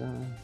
done.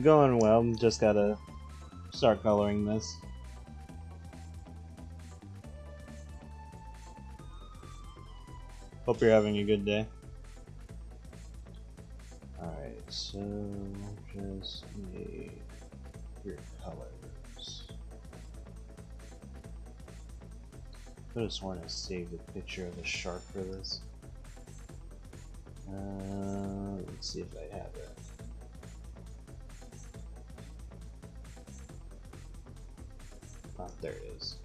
Going well. Just gotta start coloring this. Hope you're having a good day. Alright, so just need your colors. I just want to save the picture of the shark for this. Let's see if I have it. Oh, there it is.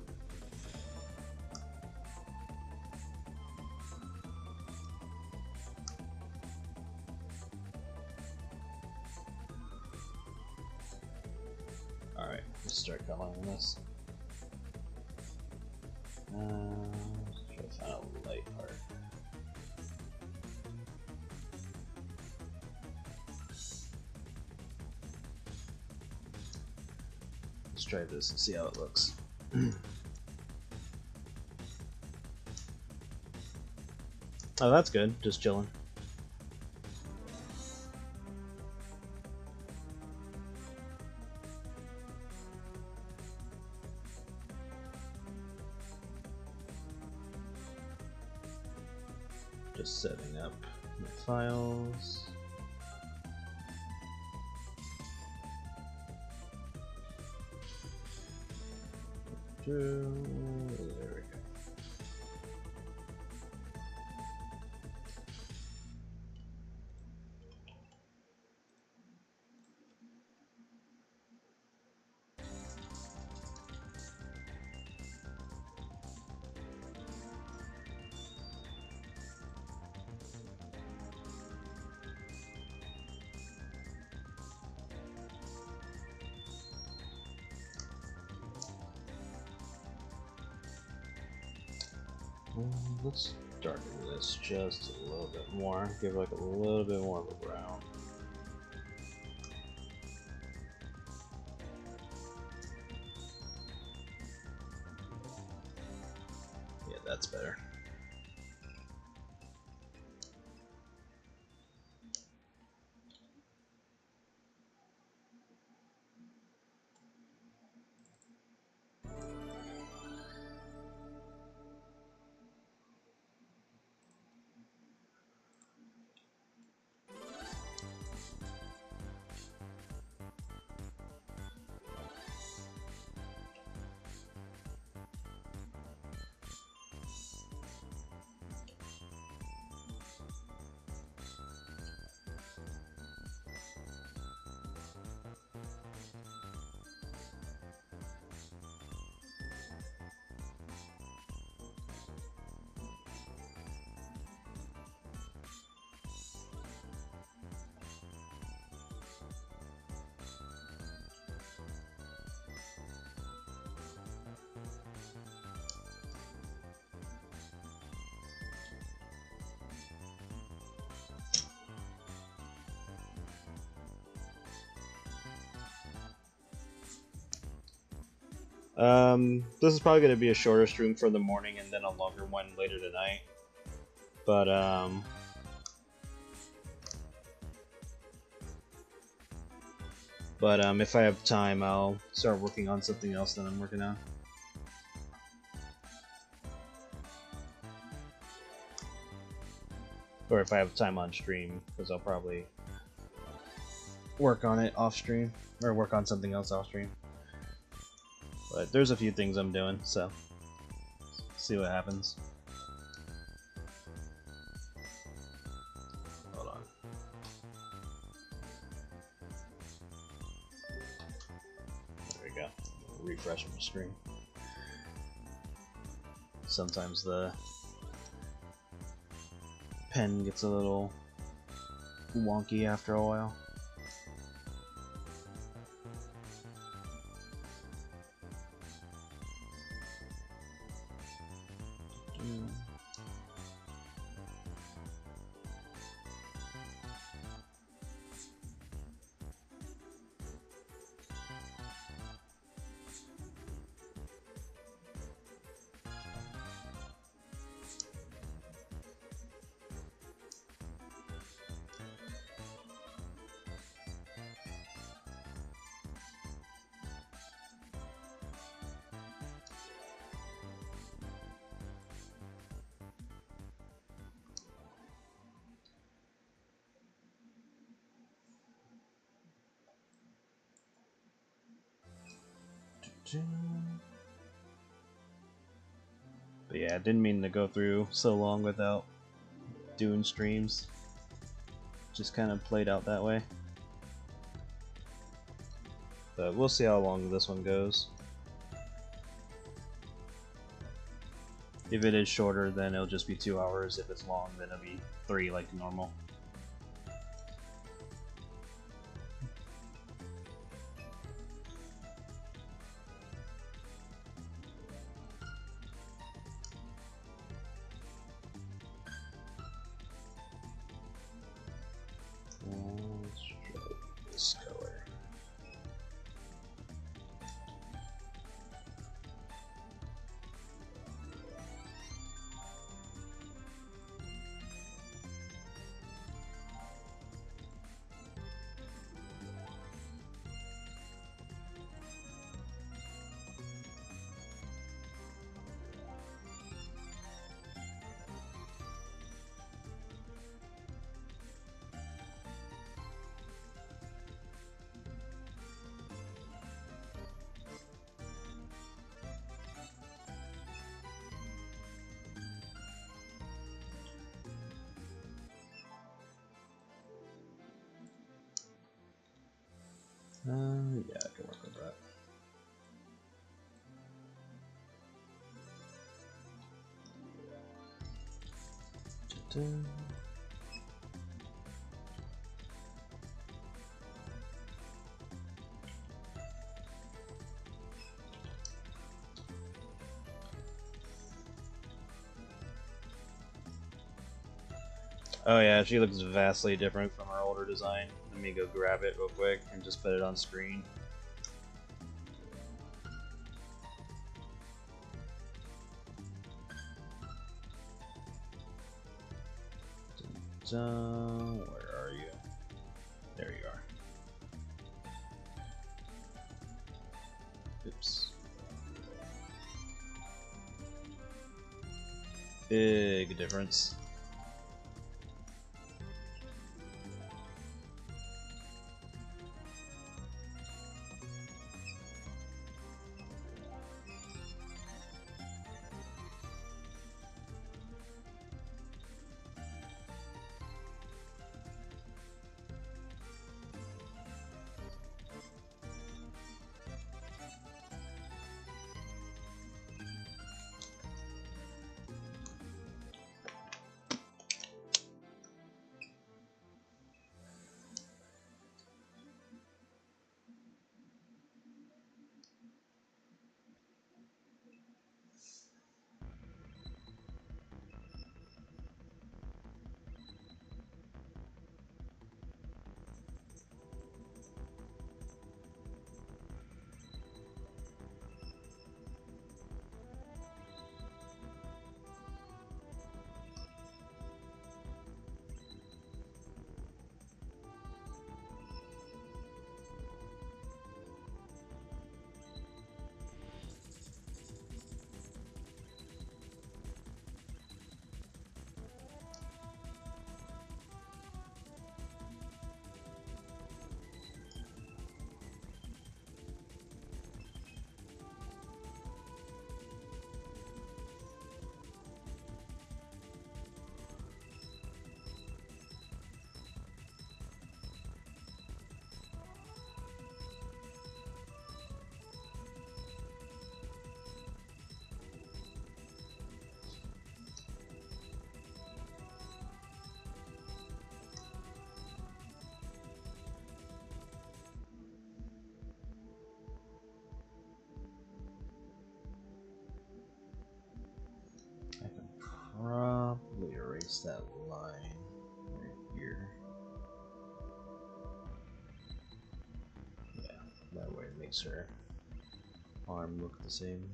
Alright, let's start coloring this. Let's try to find a light part. Let's try this and see how it looks. Oh, that's good. Just chilling. Just setting up my files. There we go. Let's darken this just a little bit more. Give like a little bit more of a brown. Yeah, that's better. This is probably going to be a shorter stream for the morning and then a longer one later tonight. But, if I have time, I'll start working on something else that I'm working on. Or if I have time on stream, because I'll probably work on it off stream, or work on something else off stream. But there's a few things I'm doing, so See what happens. Hold on. There we go. Refresh my screen. Sometimes the pen gets a little wonky after a while. But yeah, I didn't mean to go through so long without doing streams. Just kind of played out that way. But we'll see how long this one goes. If it is shorter, then it'll just be 2 hours. If it's long, then it'll be 3 like normal. Let's try this color. Yeah, I can work with that. Ta-da. Oh yeah, she looks vastly different from her older design. Let me go grab it real quick and just put it on screen. Where are you? There you are. Oops. Big difference. that line right here. Yeah, that way it makes her arm look the same.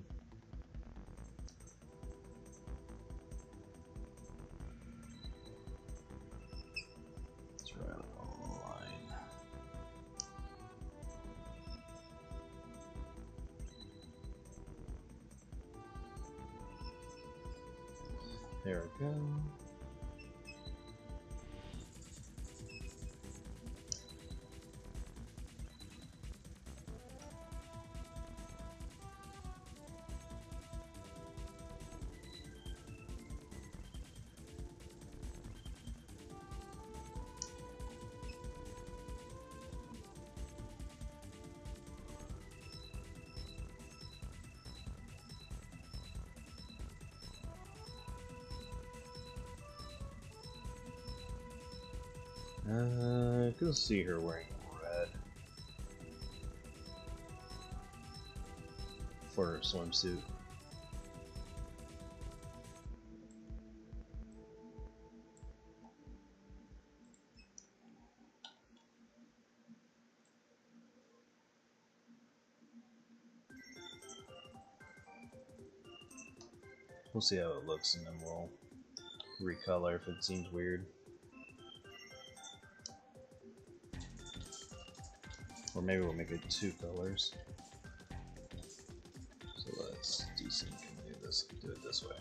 It's right on the line. There we go. I can see her wearing red for her swimsuit. We'll see how it looks and then we'll recolor if it seems weird. Or maybe we'll make it 2 colors. So let's desync and do it this way.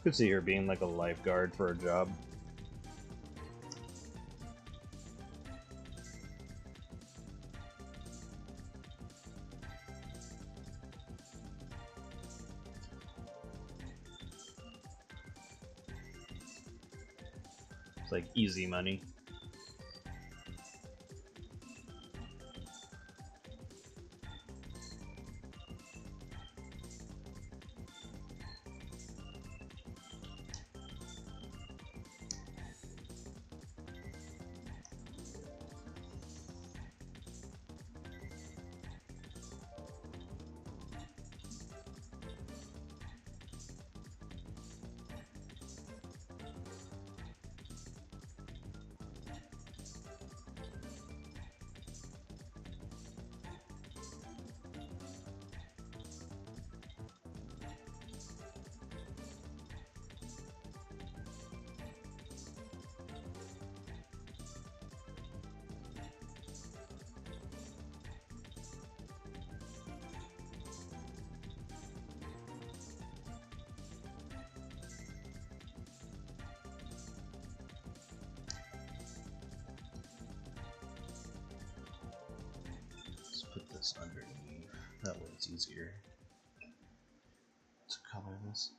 Could see her being like a lifeguard for a job. It's like easy money. Put this underneath, that way it's easier to color this.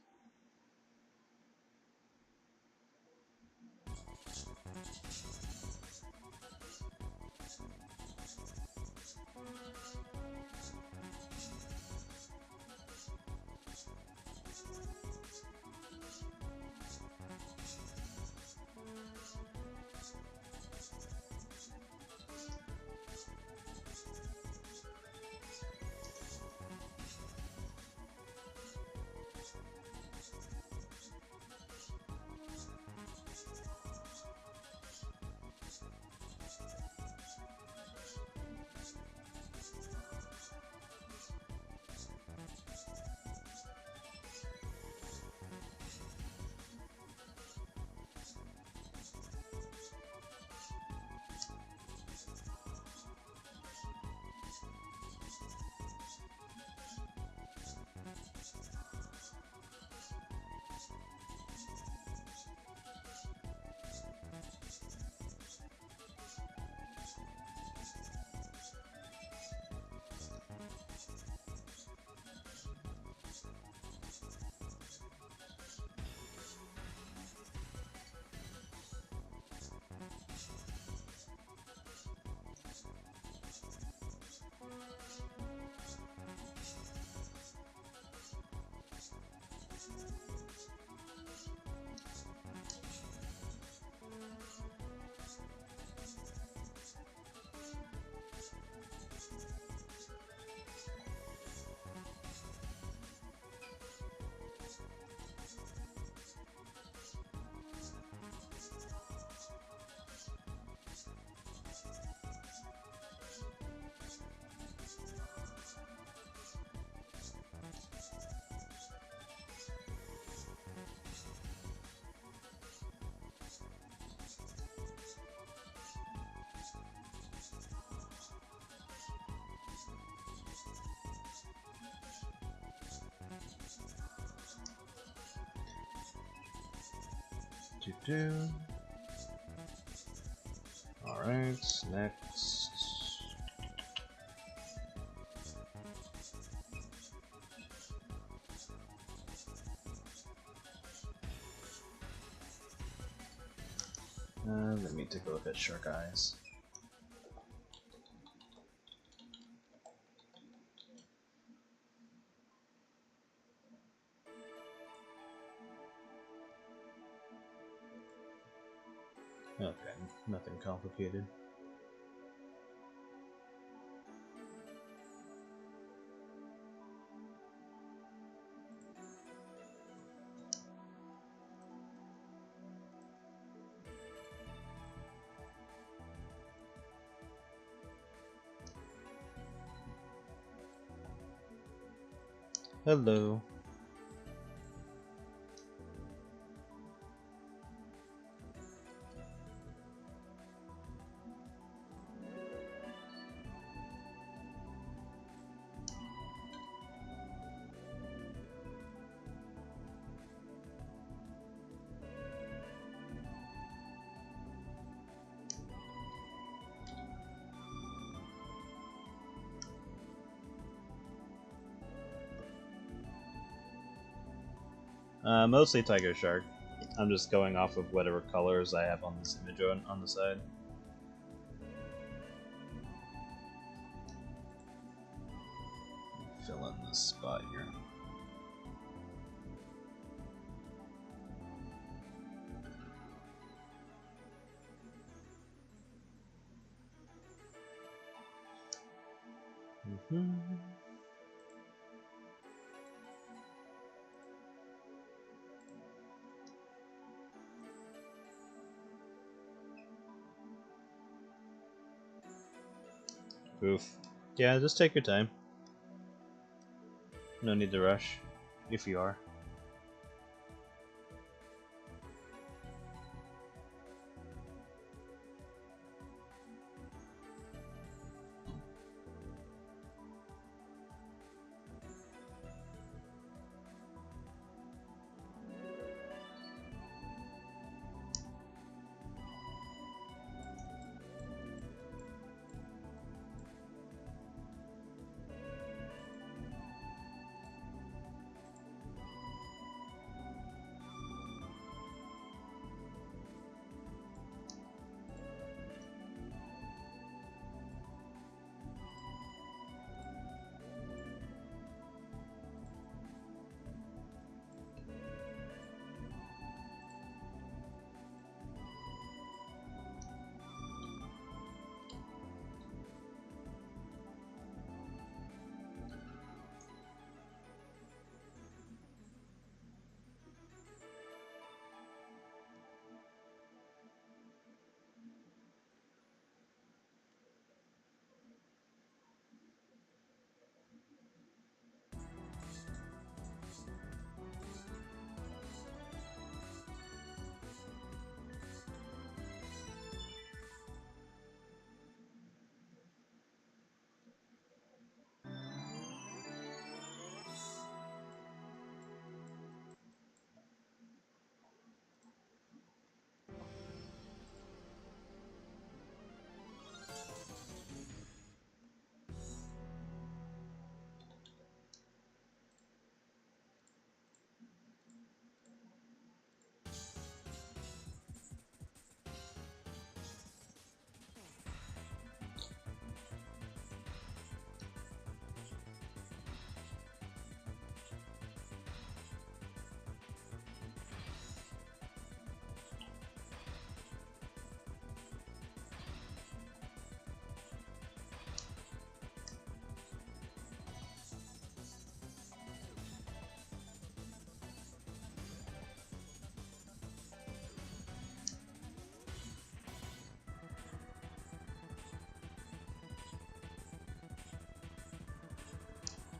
pt.2. Alright, next. Let me take a look at Shark Eyes. Okay, nothing complicated. Hello. Mostly Tiger Shark. I'm just going off of whatever colors I have on this image on the side. Fill in this spot here. Oof. Yeah, just take your time. No need to rush, if you are.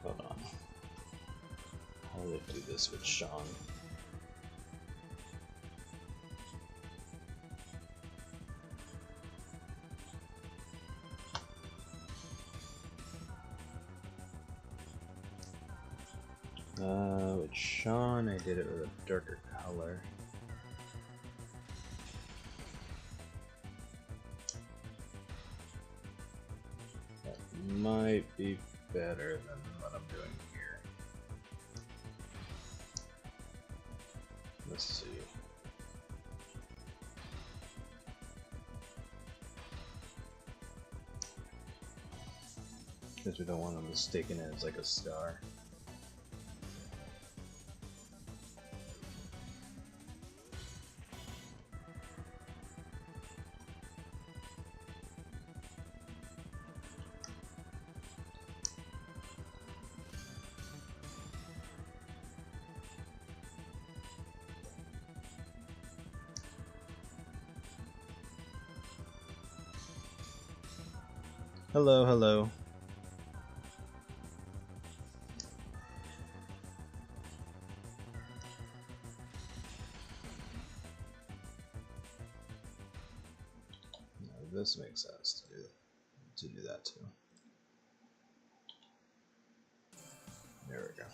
Hold on. How do I do this with Sean? With Sean, I did it with a darker color. might be better than what I'm doing here. Let's see. Because we don't want them mistaken it as like a star. Hello, hello. No, this makes sense to do that too. There we go.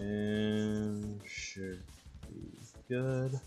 And should be good.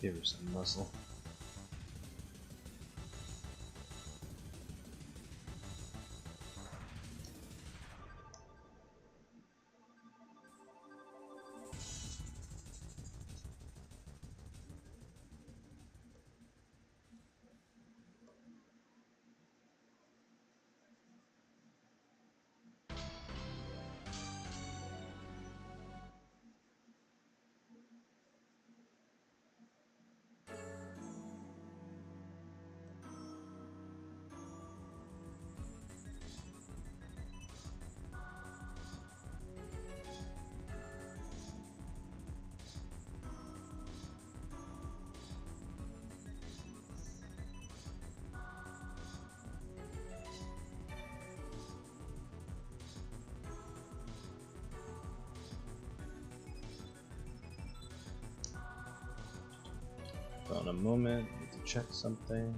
Give her some muscle. in a moment. Need to check something.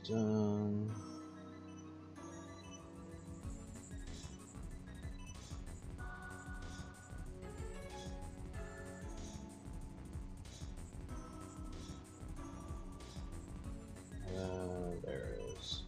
Done. There it is.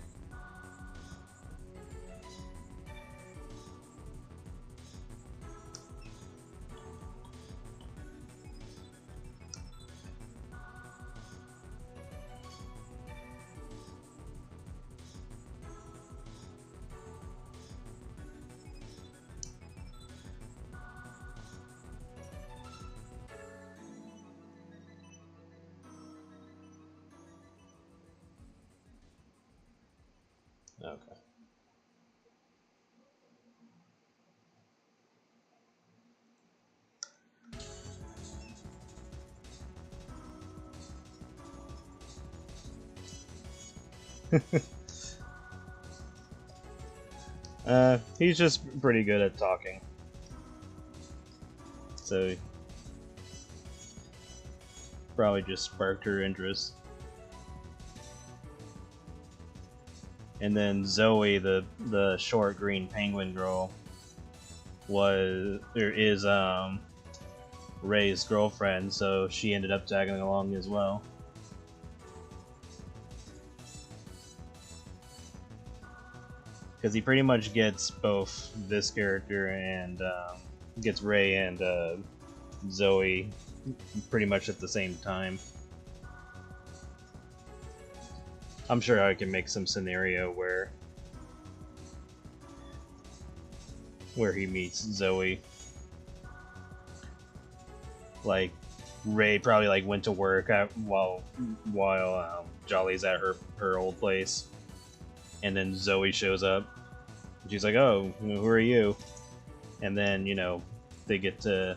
Okay. He's just pretty good at talking. So probably just sparked her interest. And then Zoe, the short green penguin girl, is Rey's girlfriend, so she ended up tagging along as well. Because he pretty much gets both this character and gets Rey and Zoe pretty much at the same time. I'm sure I can make some scenario where he meets Zoe. Like Rey probably like went to work while Jolly's at her old place, and then Zoe shows up. She's like, "Oh, who are you?" And then they get to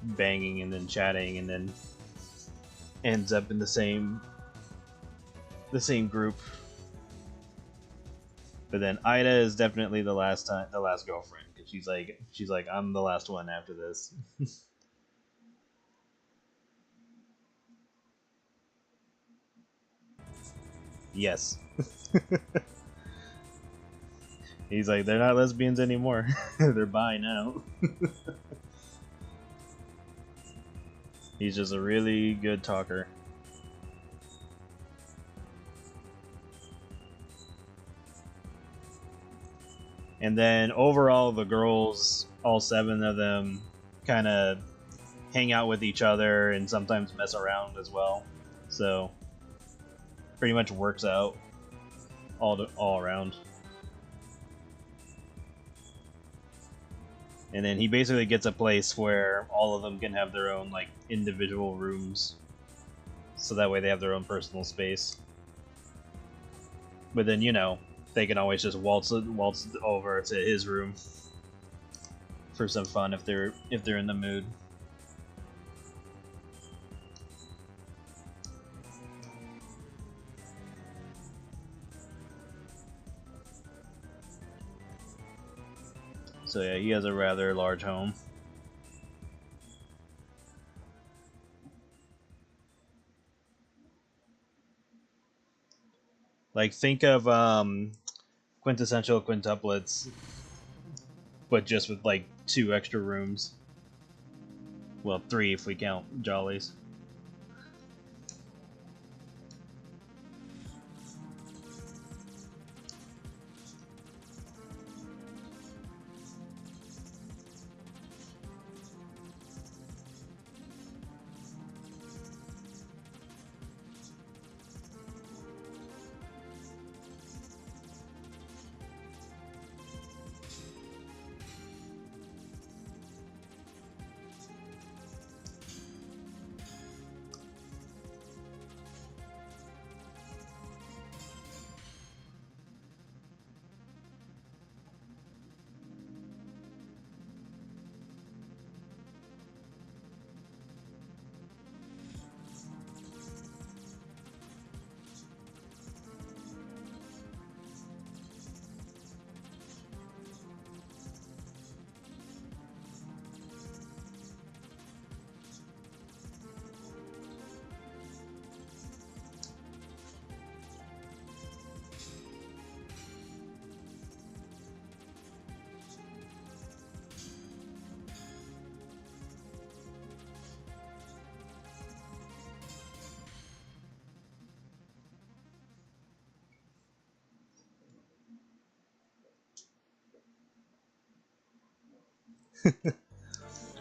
banging and then chatting, and then ends up in the same group. But then Ida is definitely the last girlfriend, because she's like I'm the last one after this. Yes. He's like, they're not lesbians anymore. They're bi now. He's just a really good talker. And then overall, the girls, all 7 of them, kind of hang out with each other and sometimes mess around as well. So pretty much works out all around. And then he basically gets a place where all of them can have their own like individual rooms, so that way they have their own personal space. But then they can always just waltz over to his room for some fun if they're in the mood. So yeah, he has a rather large home. Like, think of quintessential quintuplets, but just with like 2 extra rooms. Well, 3 if we count Jolly's.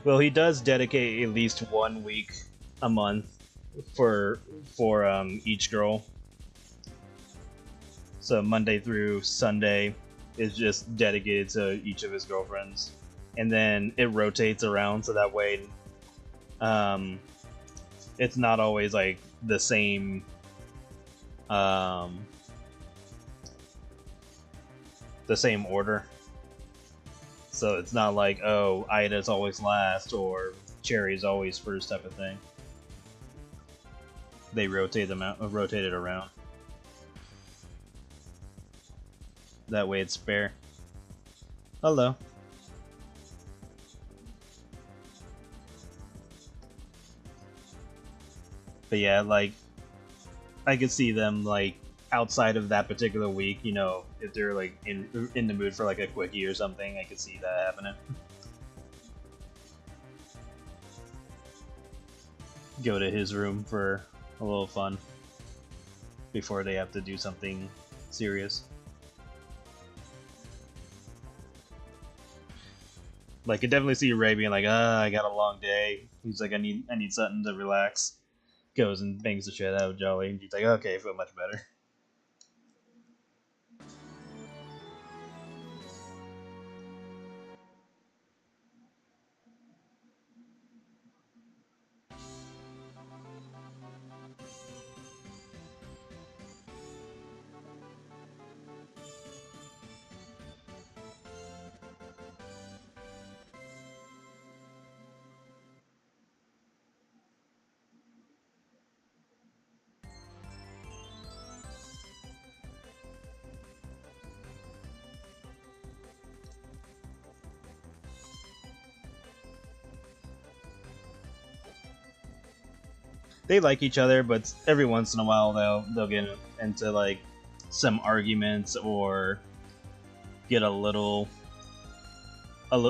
Well, he does dedicate at least 1 week a month for each girl. So Monday through Sunday is just dedicated to each of his girlfriends, and then it rotates around so that way it's not always like the same order. So it's not like, oh, Ida's always last or Cherry's always first type of thing. They rotate it around. That way it's fair. Hello. But yeah, like, I could see them, like, outside of that particular week, you know, if they're, like, in the mood for, like, a quickie or something, I could see that happening. Go to his room for a little fun before they have to do something serious. Like, I could definitely see Rey being like, I got a long day. He's like, I need something to relax. Goes and bangs the shit out of Jolly, and he's like, okay, I feel much better. They like each other, but every once in a while they'll get into like some arguments or get a little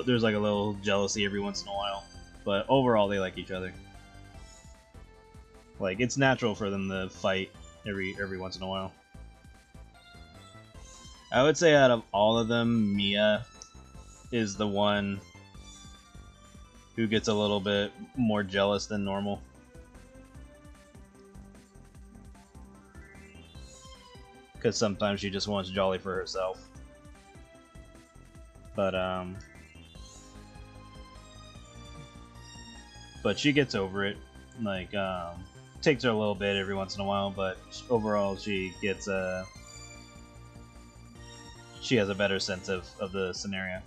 there's like a little jealousy every once in a while. But overall they like each other. Like, it's natural for them to fight every once in a while. I would say out of all of them, Mia is the one who gets a little bit more jealous than normal. Because sometimes she just wants Jolly for herself. But she gets over it. Like, takes her a little bit every once in a while, but overall she gets she has a better sense of the scenario.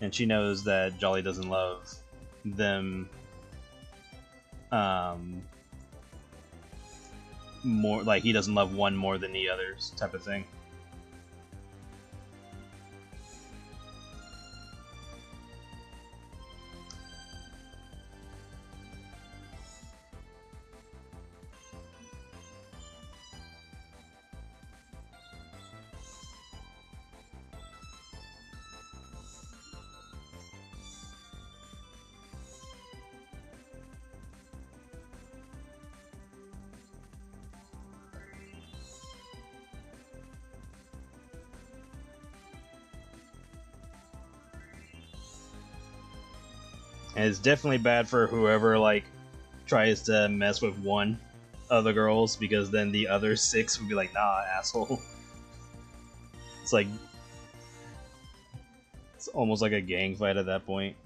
And she knows that Jolly doesn't love them more, like he doesn't love one more than the others type of thing. And it's definitely bad for whoever like tries to mess with one of the girls, because then the other 6 would be like, nah, asshole. It's like, it's almost like a gang fight at that point.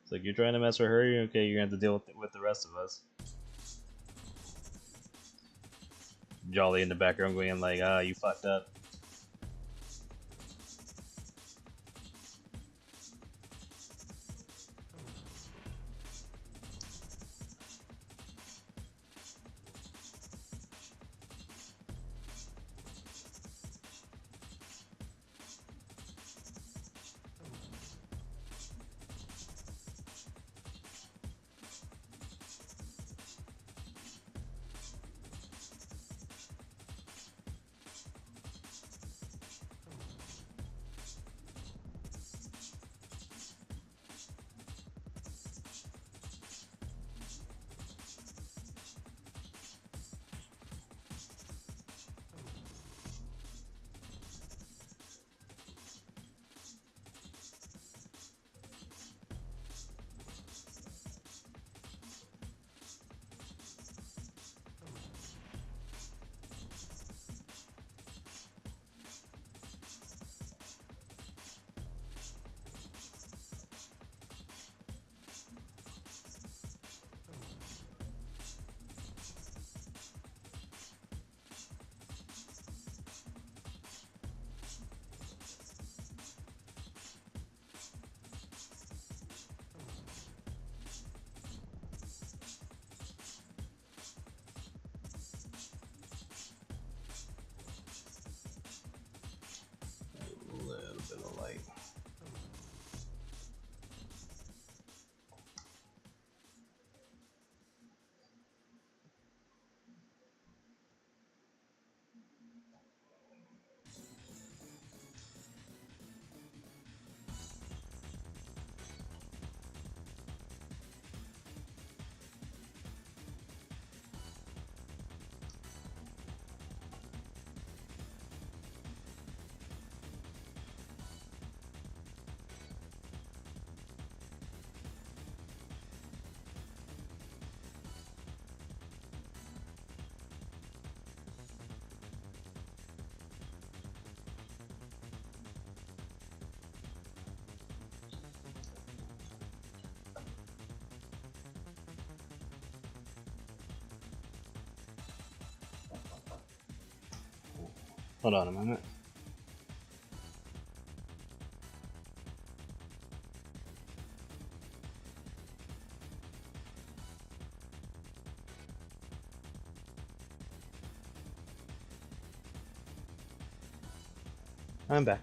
It's like, you're trying to mess with her, okay, you're gonna have to deal with the rest of us. Jolly in the background going like, you fucked up. Hold on a moment. I'm back.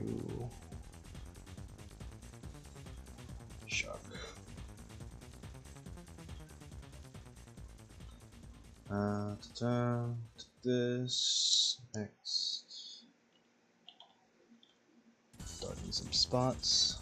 Ooh. Shock. This next. Dodging some spots.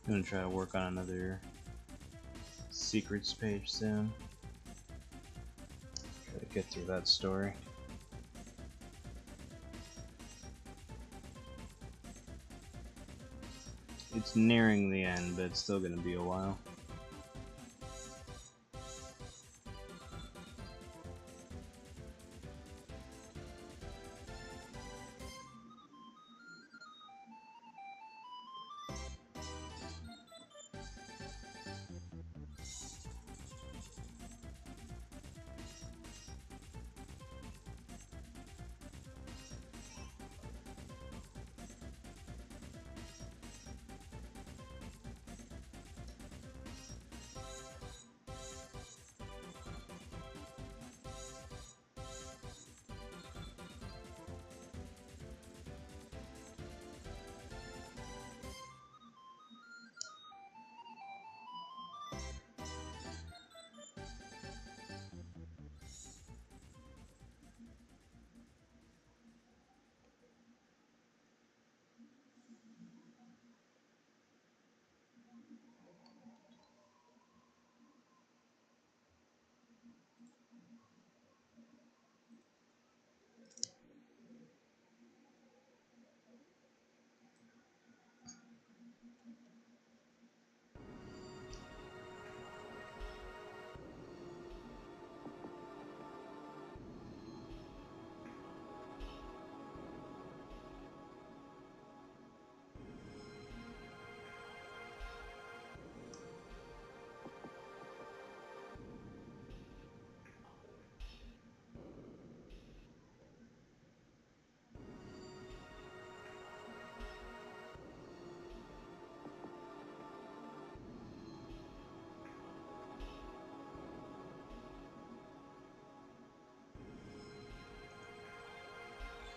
I'm gonna try to work on another secrets page soon. Try to get through that story. It's nearing the end, but it's still gonna be a while.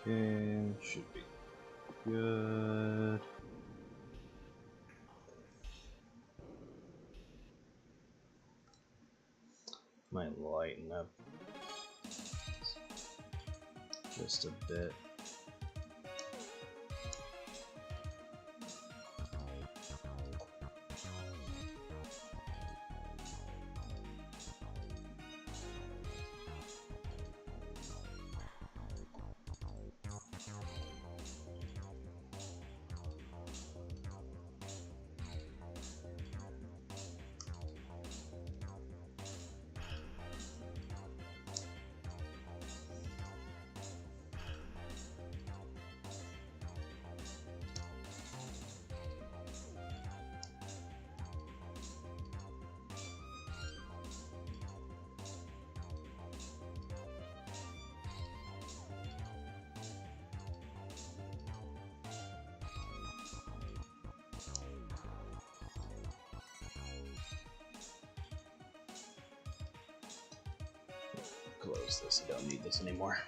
Okay, should be good. Might lighten up just a bit. close this. I don't need this anymore.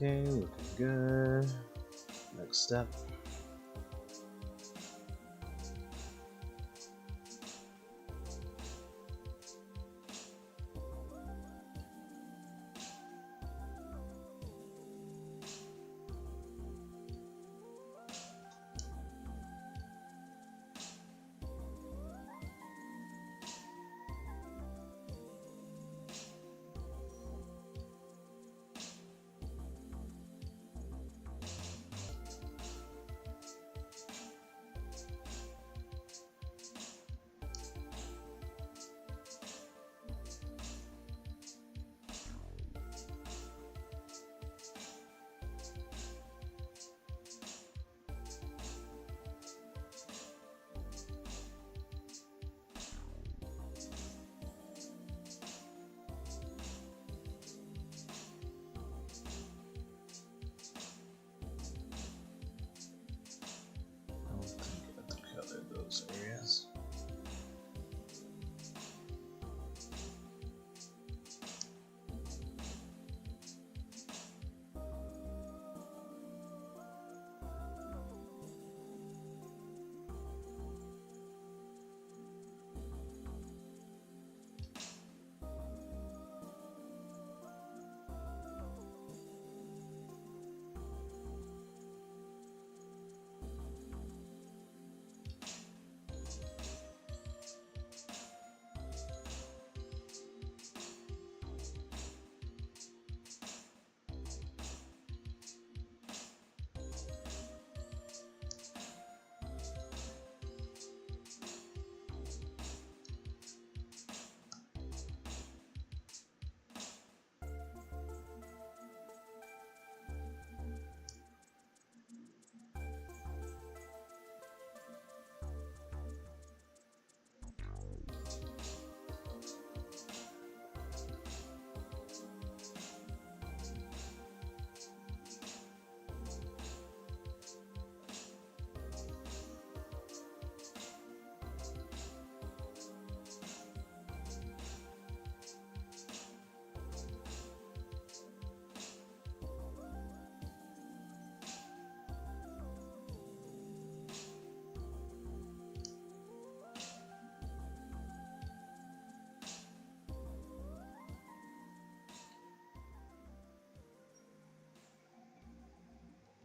Okay, looking good. Next step.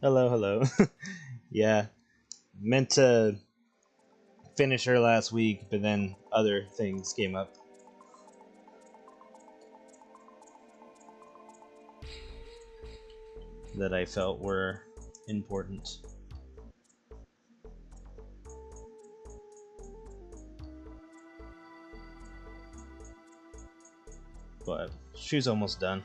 Hello, hello. Yeah, meant to finish her last week, but then other things came up. That I felt were important. But she's almost done.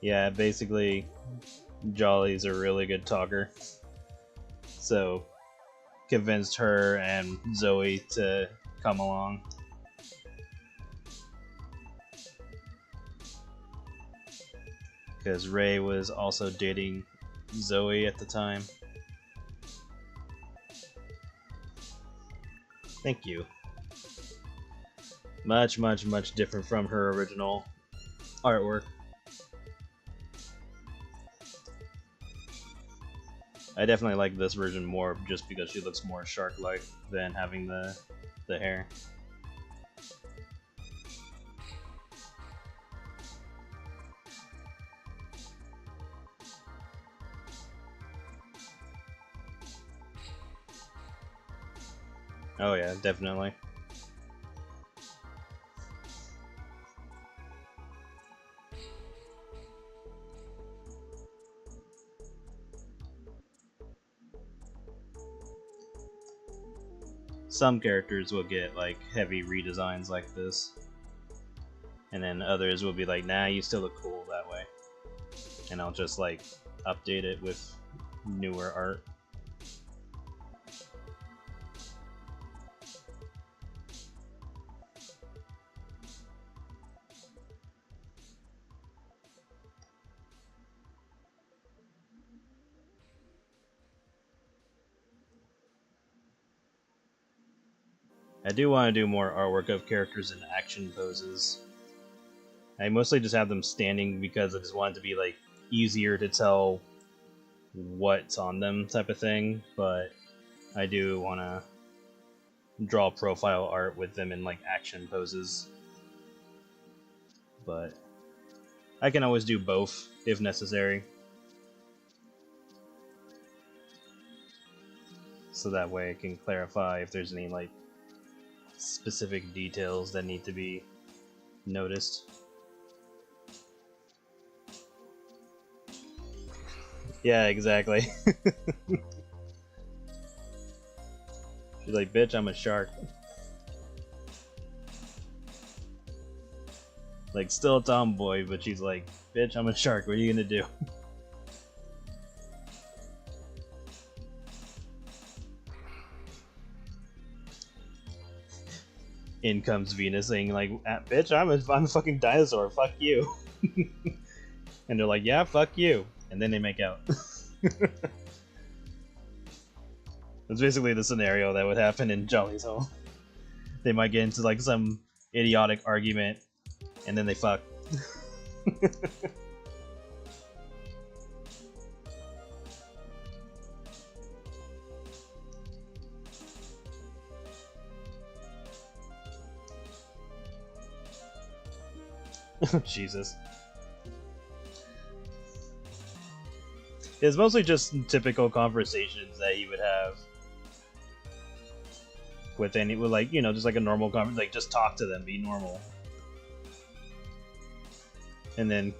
Yeah, basically, Jolly's a really good talker. So, convinced her and Zoe to come along. Because Rey was also dating Zoe at the time. Thank you. Much, much, much different from her original artwork. I definitely like this version more just because she looks more shark-like than having the hair. Oh yeah, definitely. Some characters will get like heavy redesigns like this, and then others will be like, nah, you still look cool that way, and I'll just like update it with newer art. I do want to do more artwork of characters in action poses. I mostly just have them standing because I just want it to be like easier to tell what's on them type of thing, but I do want to draw profile art with them in like action poses. But I can always do both if necessary. So that way I can clarify if there's any like specific details that need to be noticed. Yeah, exactly. She's like, bitch, I'm a shark. Like, still a tomboy, but she's like, bitch, I'm a shark, what are you gonna do? In comes Venus saying like, bitch, I'm a fucking dinosaur, fuck you. And they're like, yeah, fuck you. And then they make out. That's basically the scenario that would happen in Jolly's home. They might get into like some idiotic argument, and then they fuck. Jesus. It's mostly just typical conversations that he would have with like, you know, just like a normal conversation, like just talk to them, be normal. And then,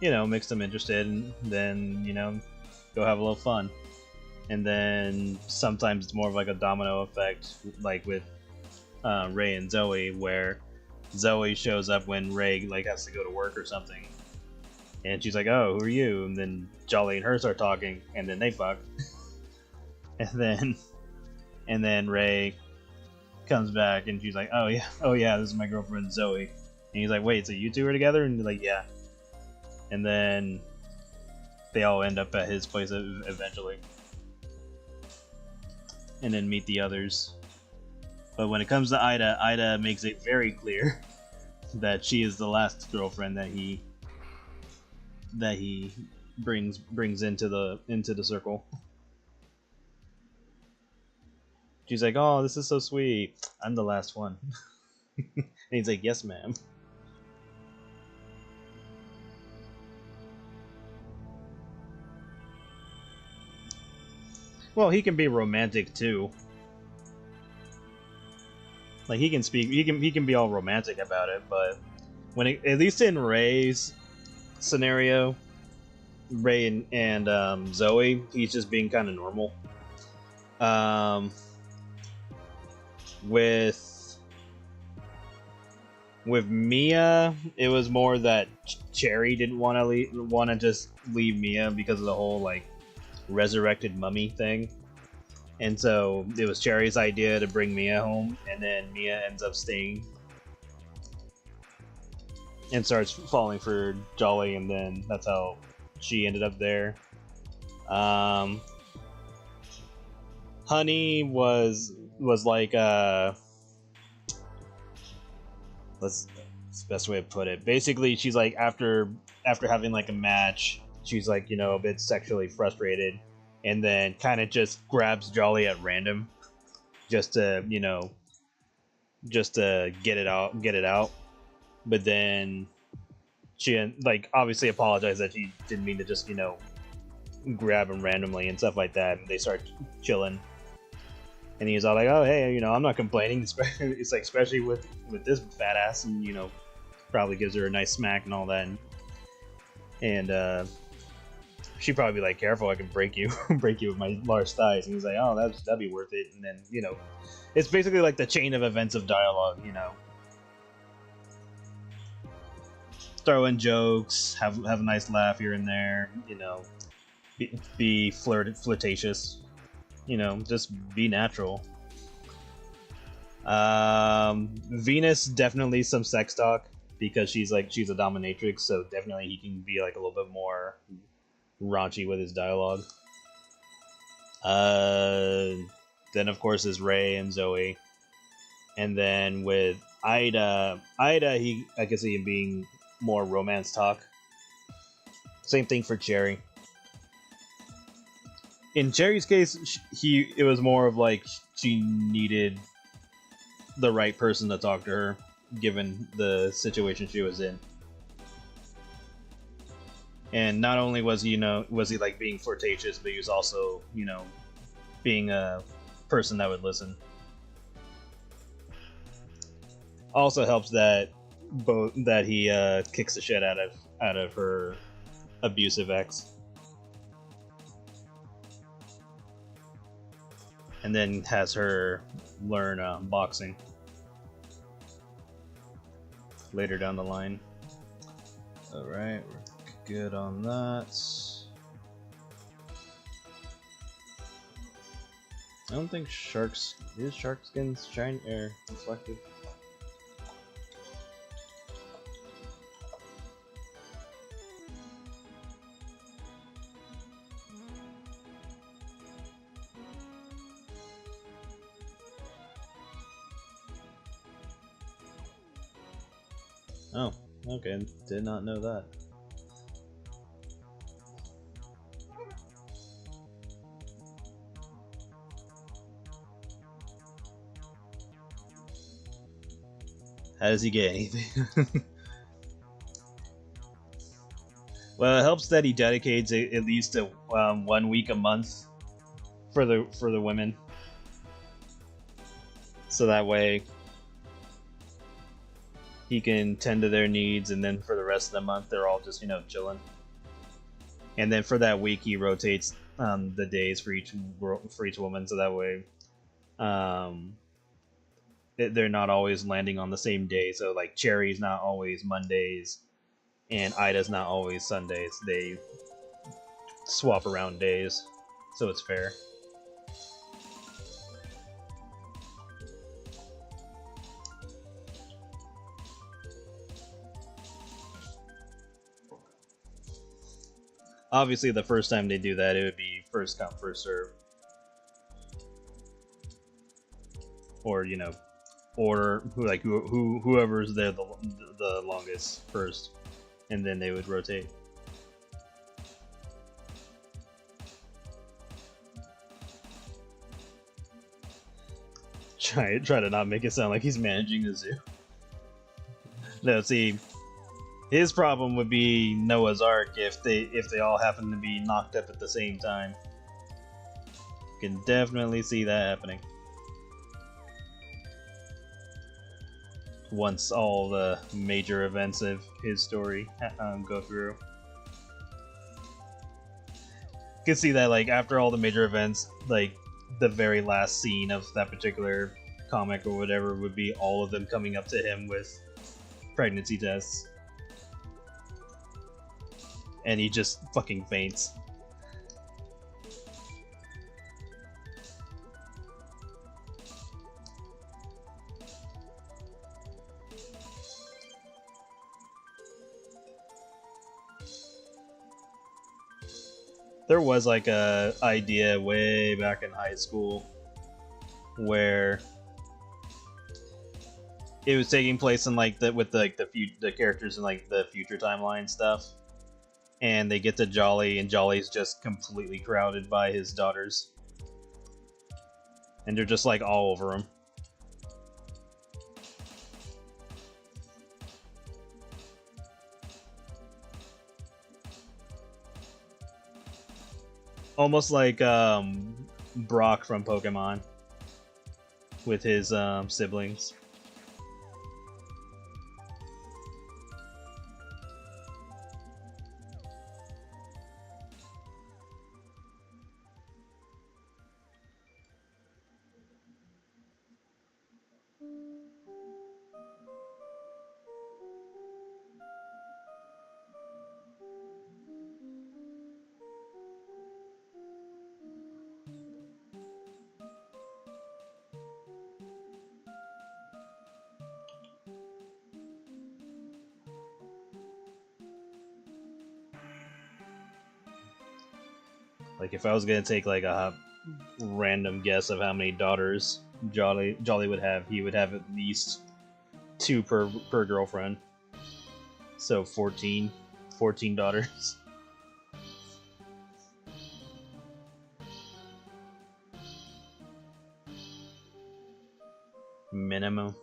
you know, makes them interested, and then, you know, go have a little fun. And then sometimes it's more of like a domino effect, like with Rey and Zoe, where Zoe shows up when Rey like has to go to work or something, And she's like, "Oh, who are you?" And then Jolly and her start talking, and then they fuck. and then Rey comes back, and she's like, oh yeah, this is my girlfriend Zoe." And he's like, "Wait, so you two are together?" And he's like, "Yeah." And then they all end up at his place eventually, and then meet the others. But when it comes to Ida makes it very clear that she is the last girlfriend that he brings into the circle. She's like, "Oh, this is so sweet. I'm the last one." And he's like, "Yes, ma'am." Well, he can be romantic too. Like he can speak, he can be all romantic about it, but at least in Rey's scenario, Rey and Zoe, he's just being kind of normal. With Mia, it was more that Cherry didn't want to just leave Mia because of the whole like resurrected mummy thing, and so it was Cherry's idea to bring Mia home, and then Mia ends up staying and starts falling for Jolly, and then that's how she ended up there. Honey was like that's the best way to put it. Basically, she's like after having like a match, she's like, you know, a bit sexually frustrated, and then kind of just grabs Jolly at random, just to, you know, just to get it out. But then she like obviously apologized that she didn't mean to just, you know, grab him randomly and stuff like that, and they start chilling. And he's all like, "Oh, hey, you know, I'm not complaining." It's like, especially with this fat ass, and you know, probably gives her a nice smack and all that. And she'd probably be like, "Careful, I can break you, break you with my large thighs." And he's like, "Oh, that'd be worth it." And then, you know, it's basically like the chain of events of dialogue. You know, throw in jokes, have a nice laugh here and there. You know, be flirtatious. You know, just be natural. Venus, definitely some sex talk, because she's a dominatrix, so definitely he can be like a little bit more raunchy with his dialogue. Then of course is Rey and Zoe, and then with Ida, I can see him being more romance talk. Same thing for Cherry. In Cherry's case, it was more of like she needed the right person to talk to her, given the situation she was in. And not only was he, was he like being flirtatious, but he was also, being a person that would listen. Also helps that he kicks the shit out of her abusive ex. And then has her learn boxing later down the line. Alright, we're good on that. I don't think shark skin's shiny or reflective. Oh, okay, did not know that. How does he get anything? Well, it helps that he dedicates at least 1 week a month for the women, so that way he can tend to their needs, and then for the rest of the month they're all just chilling. And then for that week he rotates the days for each woman, so that way they're not always landing on the same day. So like Cherry's not always Mondays, and Ida's not always Sundays. They swap around days, so it's fair. Obviously, the first time they do that, it would be first come, first serve. Or, you know, order whoever's there the longest first, and then they would rotate. Try to not make it sound like he's managing the zoo. No, see, his problem would be Noah's Ark if they all happen to be knocked up at the same time. Can definitely see that happening. Once all the major events of his story go through. You can see that, like, after all the major events, like, the very last scene of that particular comic or whatever would be all of them coming up to him with pregnancy tests. And he just fucking faints. There was like a idea way back in high school where it was taking place in like the characters in like the future timeline stuff, and they get to Jolly, and Jolly's just completely crowded by his daughters, and they're just like all over him. Almost like Brock from Pokemon with his siblings. Like, if I was gonna take like a random guess of how many daughters Jolly would have, he would have at least 2 per girlfriend. So 14 daughters. Minimum.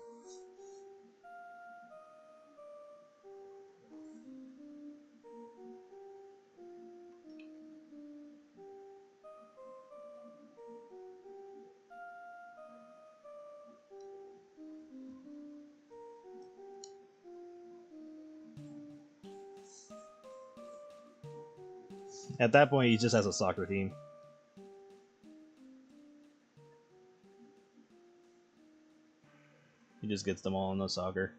At that point, he just has a soccer team. He just gets them all in the soccer.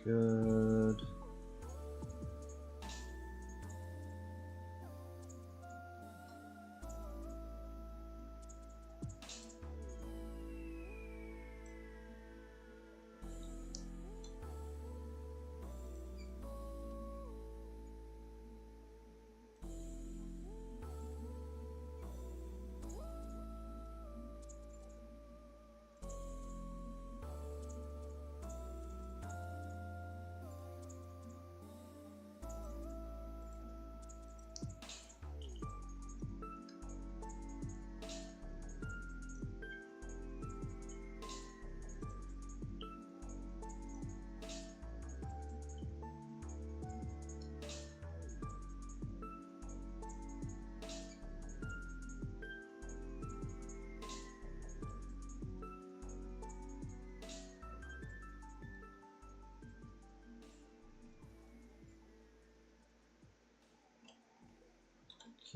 good.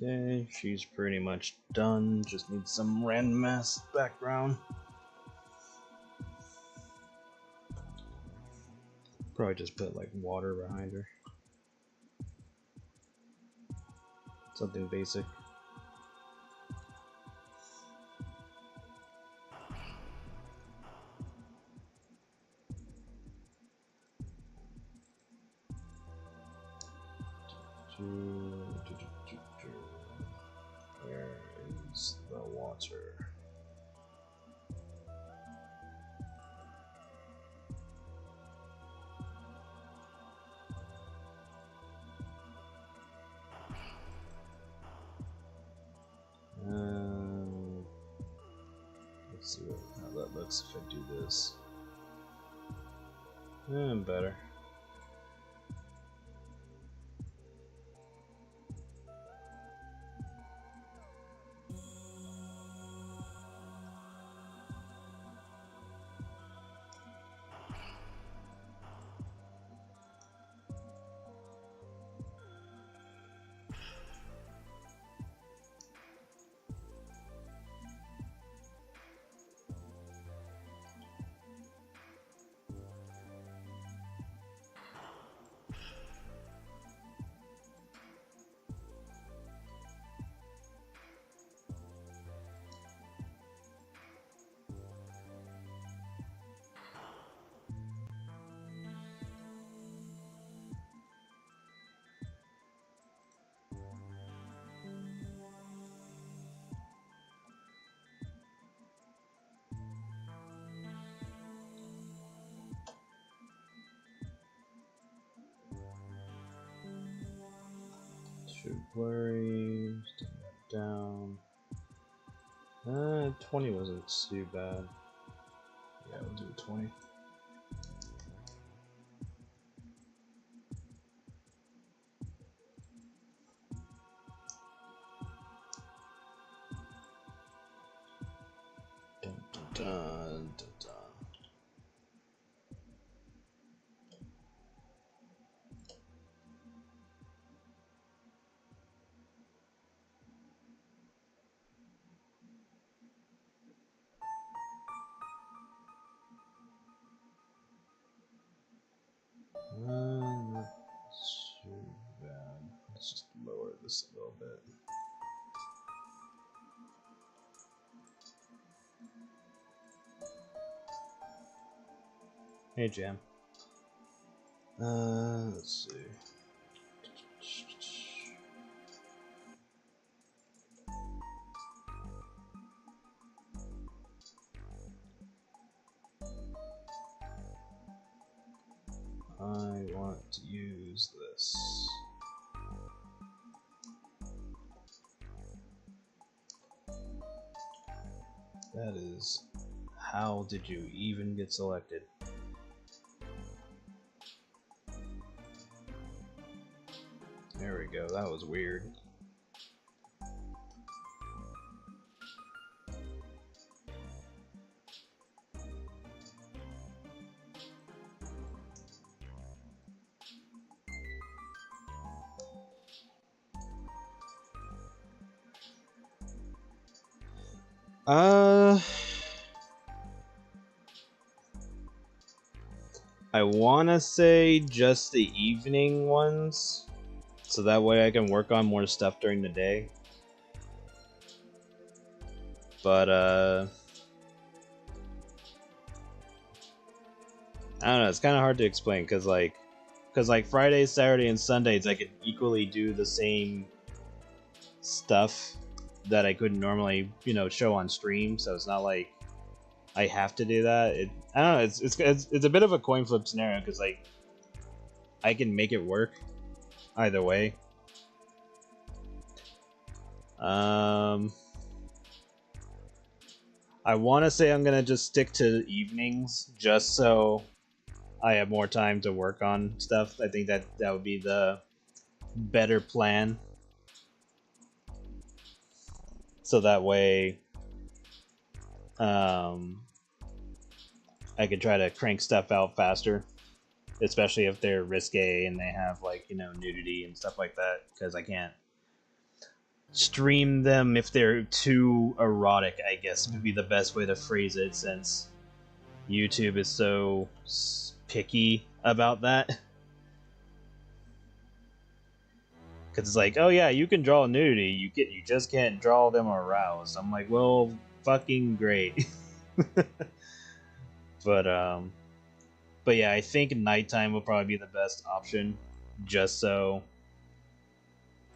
Okay, she's pretty much done. Just needs some random ass background. Probably just put like water behind her. Something basic. Where is the water? Let's see how that looks if I do this. Better. Too blurry. Take that down. 20 wasn't too bad. Yeah, we'll do 20. Dun, dun, dun, dun, dun. Not too bad. Let's just lower this a little bit. Hey, Jam. Let's see. I want to use this. That is, how did you even get selected? There we go, that was weird. I wanna say just the evening ones, so that way I can work on more stuff during the day. But I don't know, it's kind of hard to explain, because like Fridays, Saturday, and Sundays I could equally do the same stuff that I couldn't normally, you know, show on stream, so it's not like I have to do that. I don't know, it's a bit of a coin flip scenario, because like I can make it work either way. I want to say I'm gonna just stick to evenings, just so I have more time to work on stuff. I think that would be the better plan. So that way, I could try to crank stuff out faster, especially if they're risque and they have, like, you know, nudity and stuff like that, because I can't stream them if they're too erotic, I guess would be the best way to phrase it, since YouTube is so picky about that. Because it's like, oh yeah, you can draw nudity, you just can't draw them aroused. I'm like, well, fucking great. But yeah, I think nighttime will probably be the best option, just so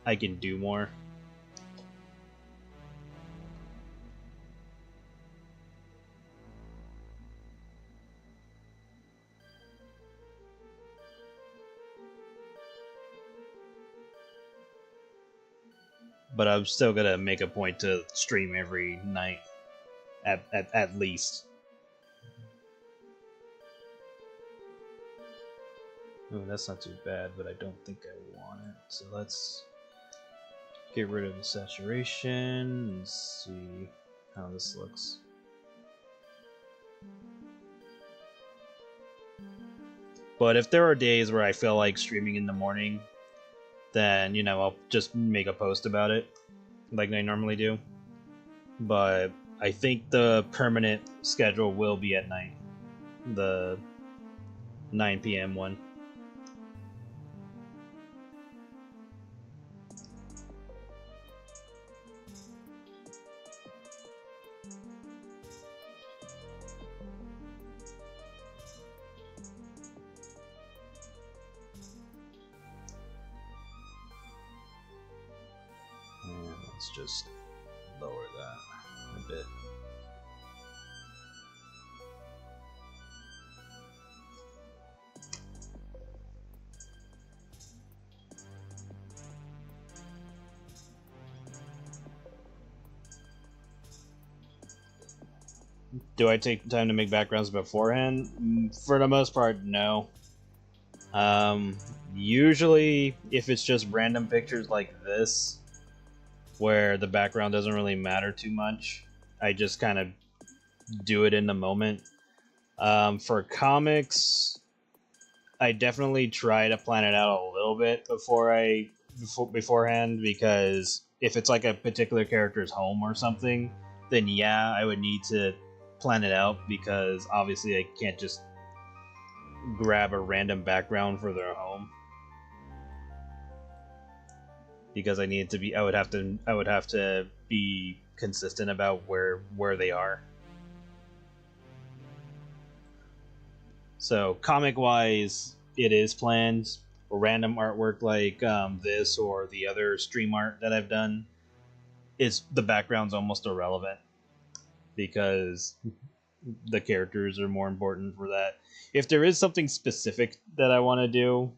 I can do more. But I'm still gonna make a point to stream every night, at least. Oh, that's not too bad, but I don't think I want it. So let's get rid of the saturation and see how this looks. But if there are days where I feel like streaming in the morning, then, you know, I'll just make a post about it, like I normally do. But I think the permanent schedule will be at night, the 9 p.m. one. And let's just lower that a bit. Do I take time to make backgrounds beforehand? For the most part, no. Usually, if it's just random pictures like this, where the background doesn't really matter too much, I just kind of do it in the moment. For comics, I definitely try to plan it out a little bit beforehand, because if it's like a particular character's home or something, then yeah, I would need to plan it out, because obviously I can't just grab a random background for their home, because I need to be I would have to be consistent about where they are. So comic wise, it is planned. Random artwork like this or the other stream art that I've done, the background's almost irrelevant, because the characters are more important for that. If there is something specific that I want to do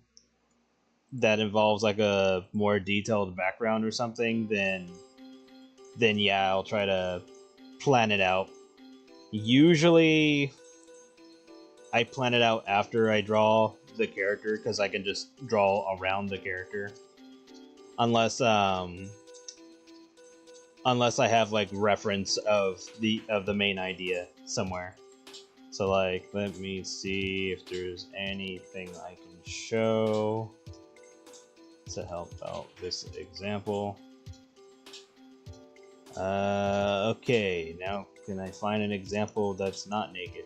that involves like a more detailed background or something, then yeah, I'll try to plan it out. Usually I plan it out after I draw the character, because I can just draw around the character, unless I have like reference of the main idea somewhere. So like, let me see if there's anything I can show to help out this example. Okay, now can I find an example that's not naked?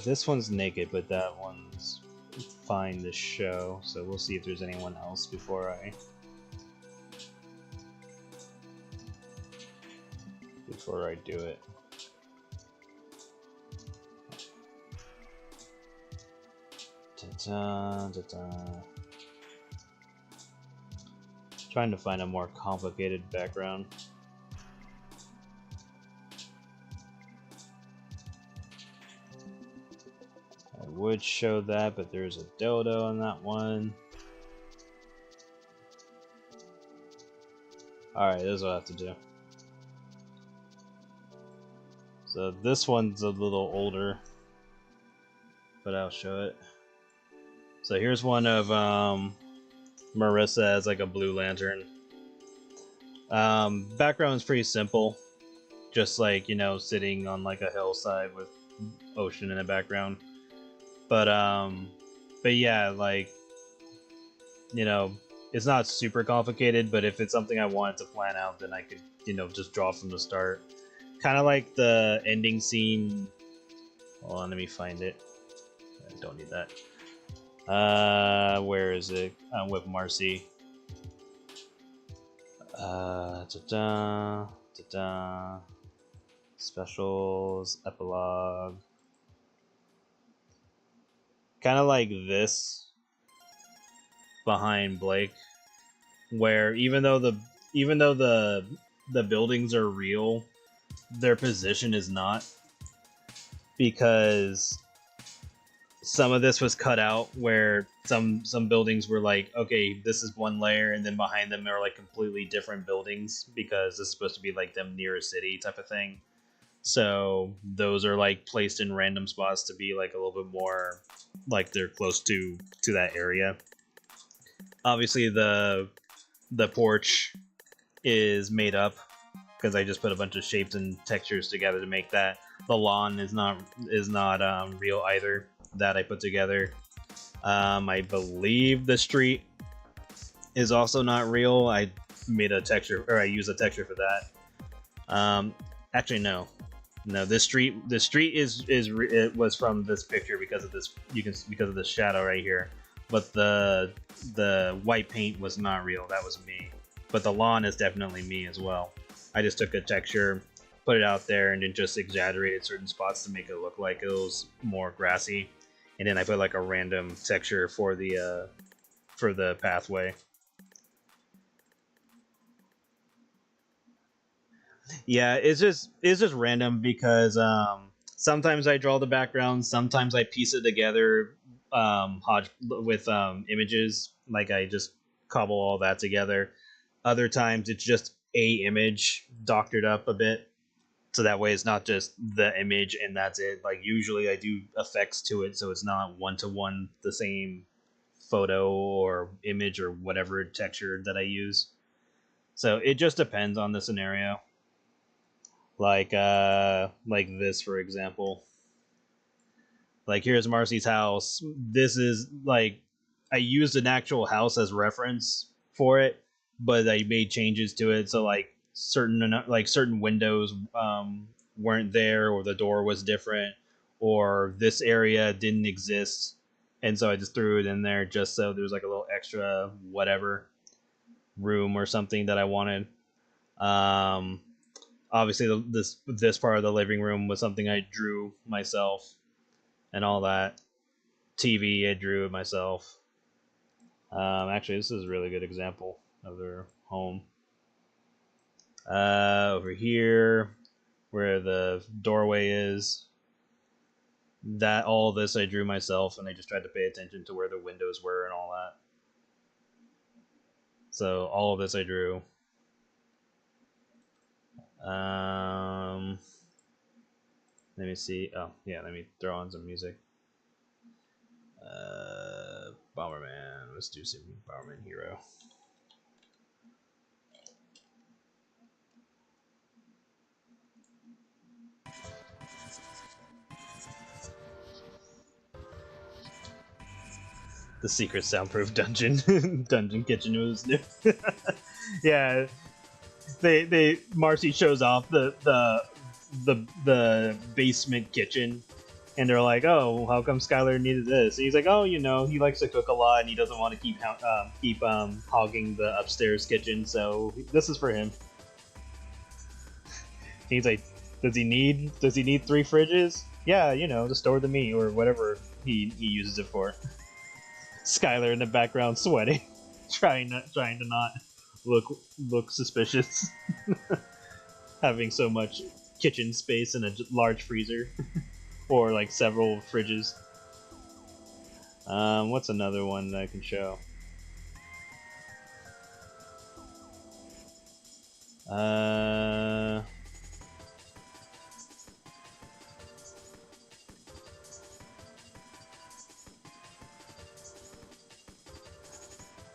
This one's naked, but that one's fine to show, so we'll see if there's anyone else before I do it. Ta-da, ta-da. Trying to find a more complicated background. I would show that, but there's a dodo on that one. Alright, this is what I have to do. So this one's a little older, but I'll show it. So here's one of Marissa as like a blue lantern. Background is pretty simple, just like, you know, sitting on like a hillside with ocean in the background. But yeah, like, you know, it's not super complicated, but if it's something I wanted to plan out, then I could, you know, just draw from the start. Kind of like the ending scene. Hold on, let me find it. I don't need that. Where is it? With Marcy. Ta-da, ta-da. Specials, epilogue. Kind of like this behind Blake, where even though the buildings are real, their position is not, because some of this was cut out where some buildings were like, okay, this is one layer, and then behind them are like completely different buildings because this is supposed to be like them near a city type of thing. So those are like placed in random spots to be like a little bit more like they're close to that area. Obviously the porch is made up because I just put a bunch of shapes and textures together to make that. The lawn is not real either, that I put together. I believe the street is also not real. I made a texture, or I used a texture for that. Actually, no. The street it was from this picture because of this, because of the shadow right here. But the white paint was not real. That was me. But the lawn is definitely me as well. I just took a texture, put it out there, and then just exaggerated certain spots to make it look like it was more grassy. And then I put like a random texture for the pathway. Yeah, it's just random because sometimes I draw the background, sometimes I piece it together with images, like I just cobble all that together. Other times it's just a image doctored up a bit, so that way it's not just the image and that's it. Like usually I do effects to it, so it's not one-to-one the same photo or image or whatever texture that I use. So it just depends on the scenario. Like this, for example. Like here's Marcy's house. This is like, I used an actual house as reference for it, but I made changes to it. So like certain windows weren't there, or the door was different, or this area didn't exist, and so I just threw it in there just so there's like a little extra whatever room or something that I wanted. Obviously this part of the living room was something I drew myself and all that. TV, I drew it myself. Actually, this is a really good example of their home. Over here, where the doorway is, that all this I drew myself, and I just tried to pay attention to where the windows were and all that. So all of this I drew. Let me see. Oh yeah, let me throw on some music. Bomberman. Let's do some Bomberman Hero. The secret soundproof dungeon. Dungeon kitchen was new. Yeah, Marcy shows off the basement kitchen, And they're like, "Oh, how come Skylar needed this?" And he's like, "Oh, you know, he likes to cook a lot, and he doesn't want to keep hogging the upstairs kitchen, so this is for him." He's like, "Does he need 3 fridges?" "Yeah, you know, to store the meat or whatever he uses it for." Skylar in the background sweating, trying to not look suspicious, having so much kitchen space and a large freezer. Or like several fridges. What's another one that I can show?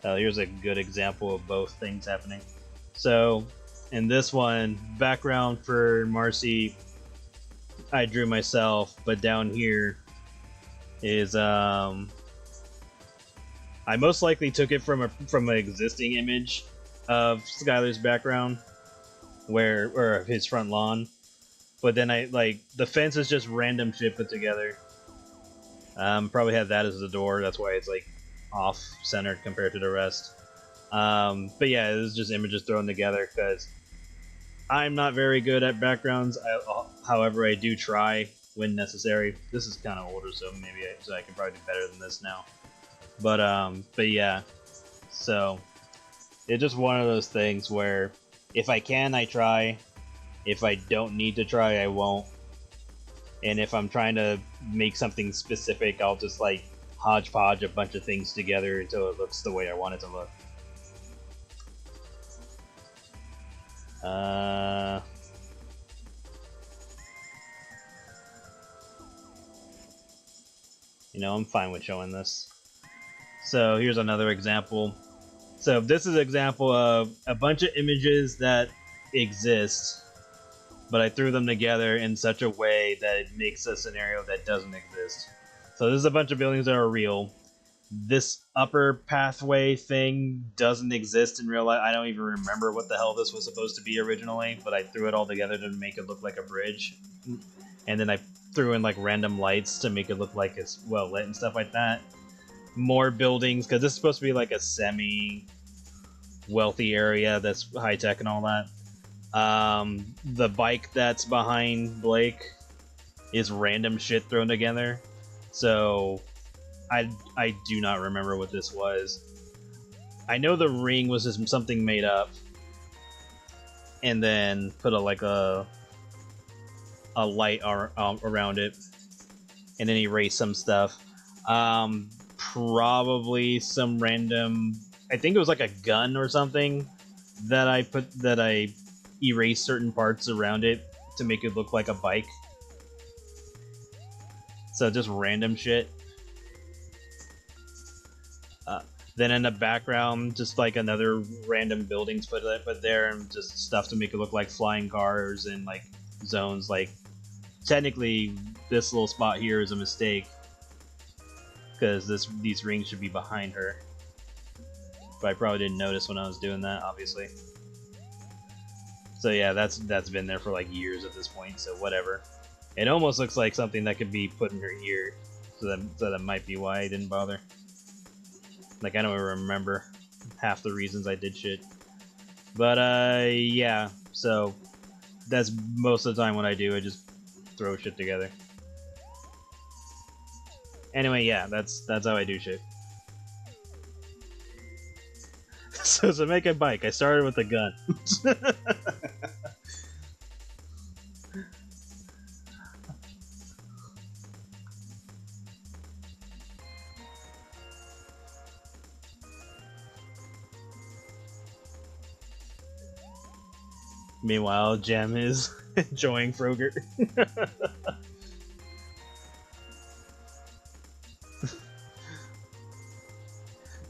Here's a good example of both things happening. So, in this one, background for Marcy, I drew myself, but down here is I most likely took it from an existing image of Skylar's background, or his front lawn, but then the fence is just random shit put together. Probably had that as the door, that's why it's like off-centered compared to the rest. But yeah, it was just images thrown together because I'm not very good at backgrounds. However, I do try when necessary. This is kind of older, so maybe I can probably do better than this now. But yeah, so it's just one of those things where if I can, I try. If I don't need to try, I won't. And if I'm trying to make something specific, I'll just like hodgepodge a bunch of things together until it looks the way I want it to look. You know, I'm fine with showing this. So here's another example. So this is an example of a bunch of images that exist, but I threw them together in such a way that it makes a scenario that doesn't exist. So this is a bunch of buildings that are real. This upper pathway thing doesn't exist in real life. I don't even remember what the hell this was supposed to be originally, but I threw it all together to make it look like a bridge. And then I threw in like random lights to make it look like it's well lit and stuff like that. More buildings, because this is supposed to be like a semi-wealthy area that's high-tech and all that. The bike that's behind Blake is random shit thrown together. So I do not remember what this was. I know the ring was just something made up, and then put a light around it, and then erase some stuff. Probably some random. I think it was like a gun or something that I erased certain parts around it to make it look like a bike. So just random shit. Then in the background, just like another random buildings put there, and just stuff to make it look like flying cars and like zones. Like technically, this little spot here is a mistake because these rings should be behind her. But I probably didn't notice when I was doing that, obviously. So yeah, that's been there for like years at this point. So whatever. It almost looks like something that could be put in her ear, so that might be why I didn't bother. Like, I don't even remember half the reasons I did shit. But, yeah. So, that's most of the time what I do. I just throw shit together. Anyway, yeah, that's how I do shit. So, to make a bike, I started with a gun. Meanwhile, Jem is enjoying Frogurt.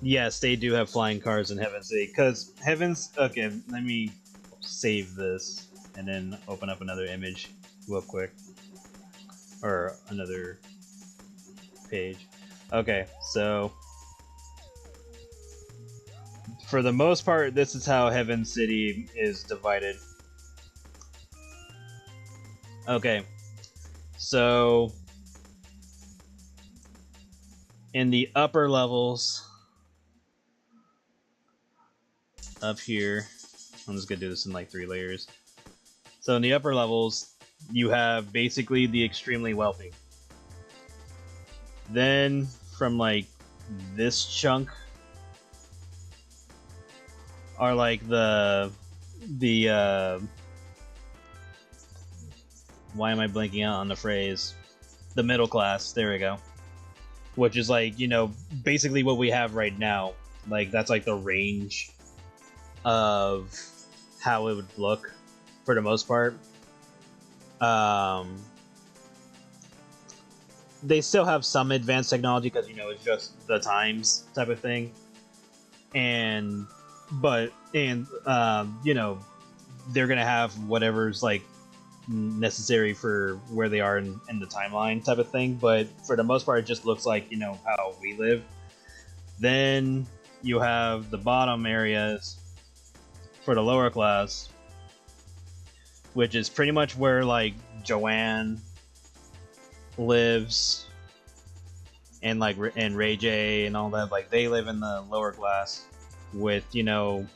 Yes, they do have flying cars in Heaven's City, because Heaven's... Okay, let me save this, and then open up another image real quick. Or another page. Okay, so... For the most part, this is how Heaven's City is divided. Okay, so In the upper levels, up here, I'm just gonna do this in like 3 layers. So in the upper levels, you have basically the extremely wealthy. Then from like this chunk are like the why am I blanking out on the phrase? The middle class, there we go. Which is like, you know, basically what we have right now. Like that's like the range of how it would look for the most part. They still have some advanced technology because, you know, it's just the times type of thing. And you know, they're gonna have whatever's like necessary for where they are in the timeline type of thing, but for the most part it just looks like, you know, how we live. Then you have the bottom areas for the lower class, which is pretty much where like Joanne lives and like and Ray J and all that. Like they live in the lower class with, you know,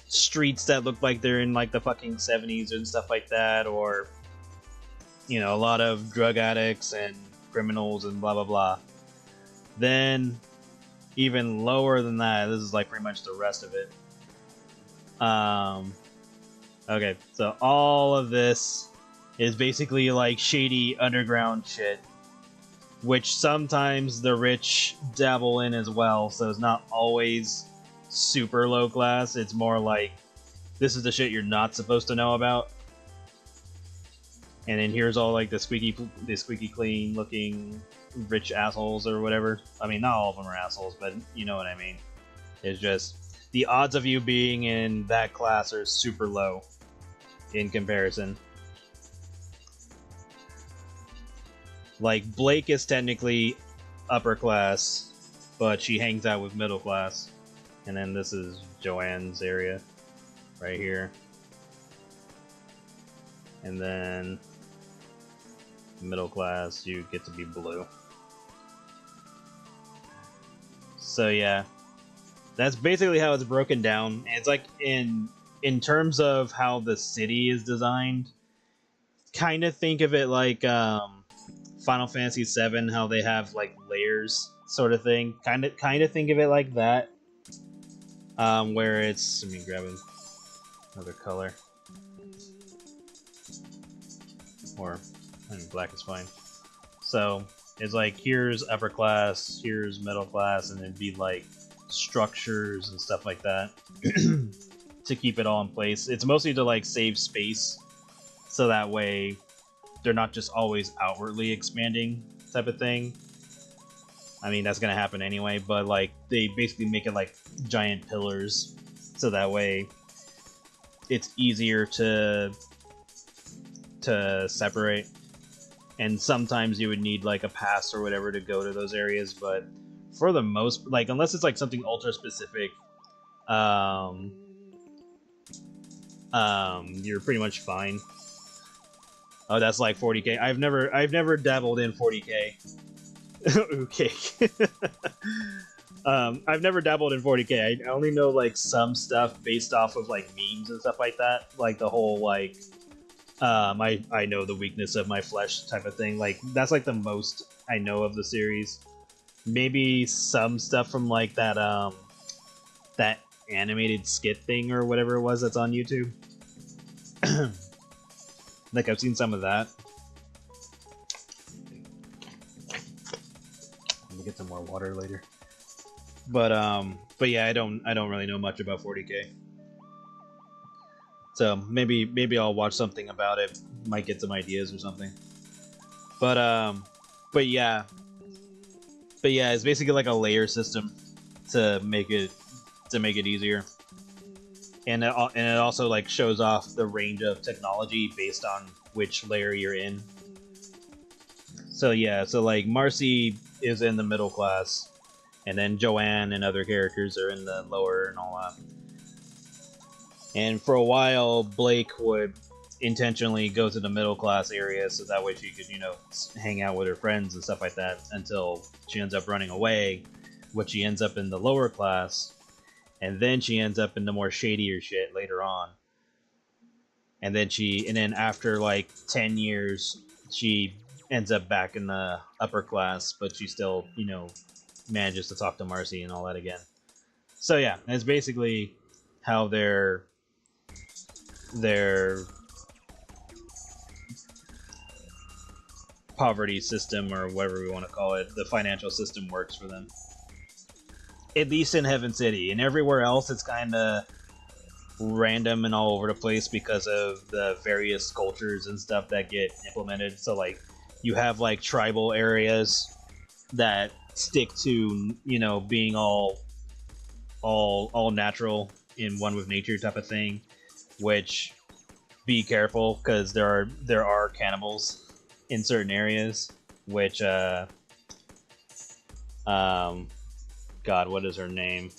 streets that look like they're in like the fucking 70s and stuff like that, or, you know, a lot of drug addicts and criminals and blah blah blah. Then even lower than that, this is like pretty much the rest of it. Okay, so all of this is basically like shady underground shit, which sometimes the rich dabble in as well, so it's not always super low class. It's more like, this is the shit you're not supposed to know about. And then here's all like the squeaky clean looking rich assholes or whatever. I mean, not all of them are assholes, but you know what I mean. It's just the odds of you being in that class are super low in comparison. Like Blake is technically upper class, but she hangs out with middle class. And then this is Joanne's area right here. And then middle class, you get to be blue. So yeah, that's basically how it's broken down. It's like in terms of how the city is designed, kind of think of it like Final Fantasy VII, how they have like layers sort of thing. Kind of think of it like that. Where it's, let me grab another color. Or, I mean, black is fine. So, it's like, here's upper class, here's middle class, and it'd be like structures and stuff like that to keep it all in place. It's mostly to like save space, so that way they're not just always outwardly expanding type of thing. I mean, that's gonna happen anyway, but like they basically make it like giant pillars, so that way it's easier to separate. And sometimes you would need like a pass or whatever to go to those areas, but for the most, like, unless it's like something ultra specific, you're pretty much fine. Oh, that's like 40k. I've never dabbled in 40k. Okay. I've never dabbled in 40k. I only know like some stuff based off of like memes and stuff like that. Like the whole like, I know the weakness of my flesh type of thing. Like that's like the most I know of the series. Maybe some stuff from like that that animated skit thing or whatever it was that's on YouTube. Like I've seen some of that. Let me get some more water later. But yeah, I don't really know much about 40k. So maybe I'll watch something about it. Might get some ideas or something. But yeah, it's basically like a layer system to make it easier. And it also like shows off the range of technology based on which layer you're in. So yeah, so like Marcy is in the middle class, and then Joanne and other characters are in the lower and all that. And for a while, Blake would intentionally go to the middle class area so that way she could, you know, hang out with her friends and stuff like that until she ends up running away, which she ends up in the lower class, and then she ends up in the more shadier shit later on. And then after like 10 years, she ends up back in the upper class, but she still, you know, manages to talk to Marcy and all that again. So yeah, that's basically how their poverty system, or whatever we want to call it, the financial system works for them. At least in Heaven City. And everywhere else, it's kind of random and all over the place because of the various cultures and stuff that get implemented. So, like, you have, like, tribal areas that stick to, you know, being all natural in one with nature type of thing, which, be careful, because there are cannibals in certain areas, which God, what is her name?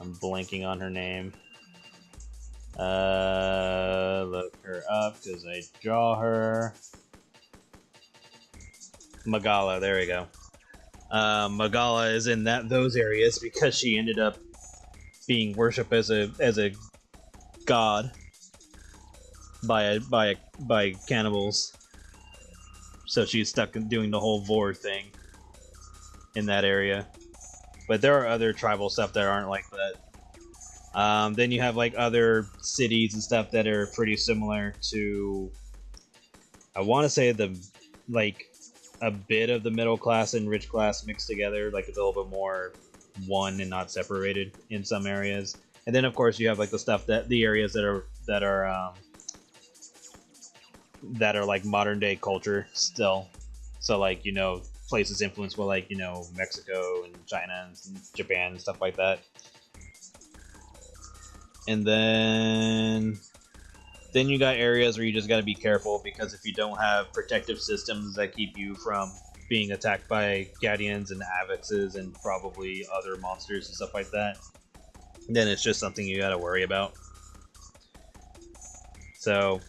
I'm blanking on her name. Look her up because I draw her. Magala, there we go. Magala is in those areas because she ended up being worshipped as a god by cannibals. So she's stuck in doing the whole vor thing in that area. But there are other tribal stuff that aren't like that. Then you have like other cities and stuff that are pretty similar to, I want to say, like a bit of the middle class and rich class mixed together. Like it's a little bit more one and not separated in some areas. And then of course you have like the areas that are like modern day culture still. So like, you know, places influenced by like, you know, Mexico and China and Japan and stuff like that. And then you got areas where you just got to be careful, because if you don't have protective systems that keep you from being attacked by Guardians and Avexes and probably other monsters and stuff like that, then it's just something you got to worry about. So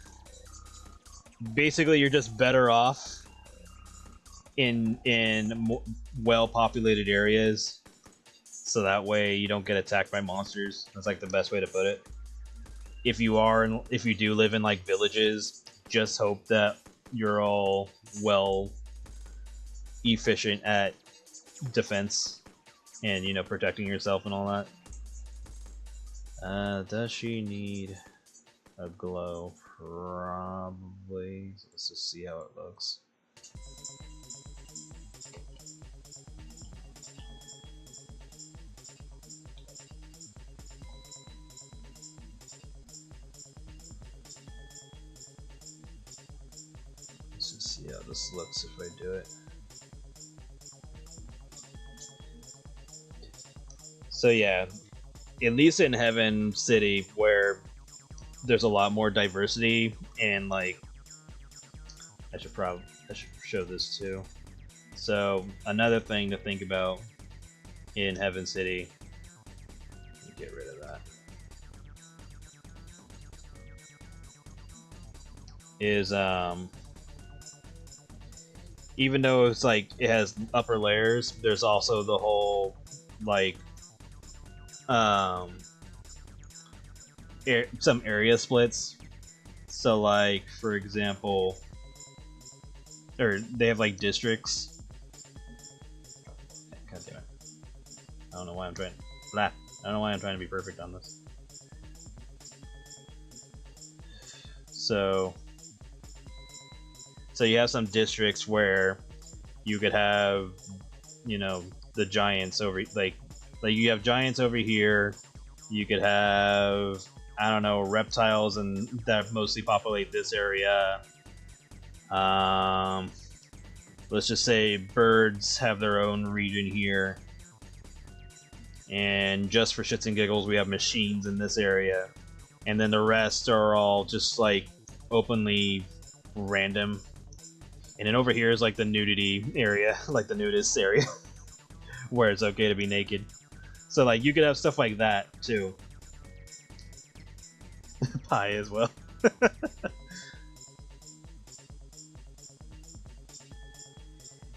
basically you're just better off in well-populated areas, so that way you don't get attacked by monsters. That's like the best way to put it. If you do live in like villages, just hope that you're all well efficient at defense and, you know, protecting yourself and all that. Does she need a glow? Probably. Let's just see how it looks. Let's just see how this looks if I do it. So yeah, at least in Heaven City, where there's a lot more diversity, and like, I should show this too. So another thing to think about in Heaven City, let me get rid of that, is even though it's like it has upper layers, there's also the whole like some area splits. So like, for example, or they have like districts. God damn it. I don't know why I'm trying to be perfect on this. So you have some districts where you could have, you know, the giants over, like you have giants over here. You could have, I don't know, reptiles and that mostly populate this area. Let's just say birds have their own region here. And just for shits and giggles, we have machines in this area. And then the rest are all just like openly random. And then over here is like the nudity area, like the nudist area, where it's okay to be naked. So like you could have stuff like that too. Pie as well.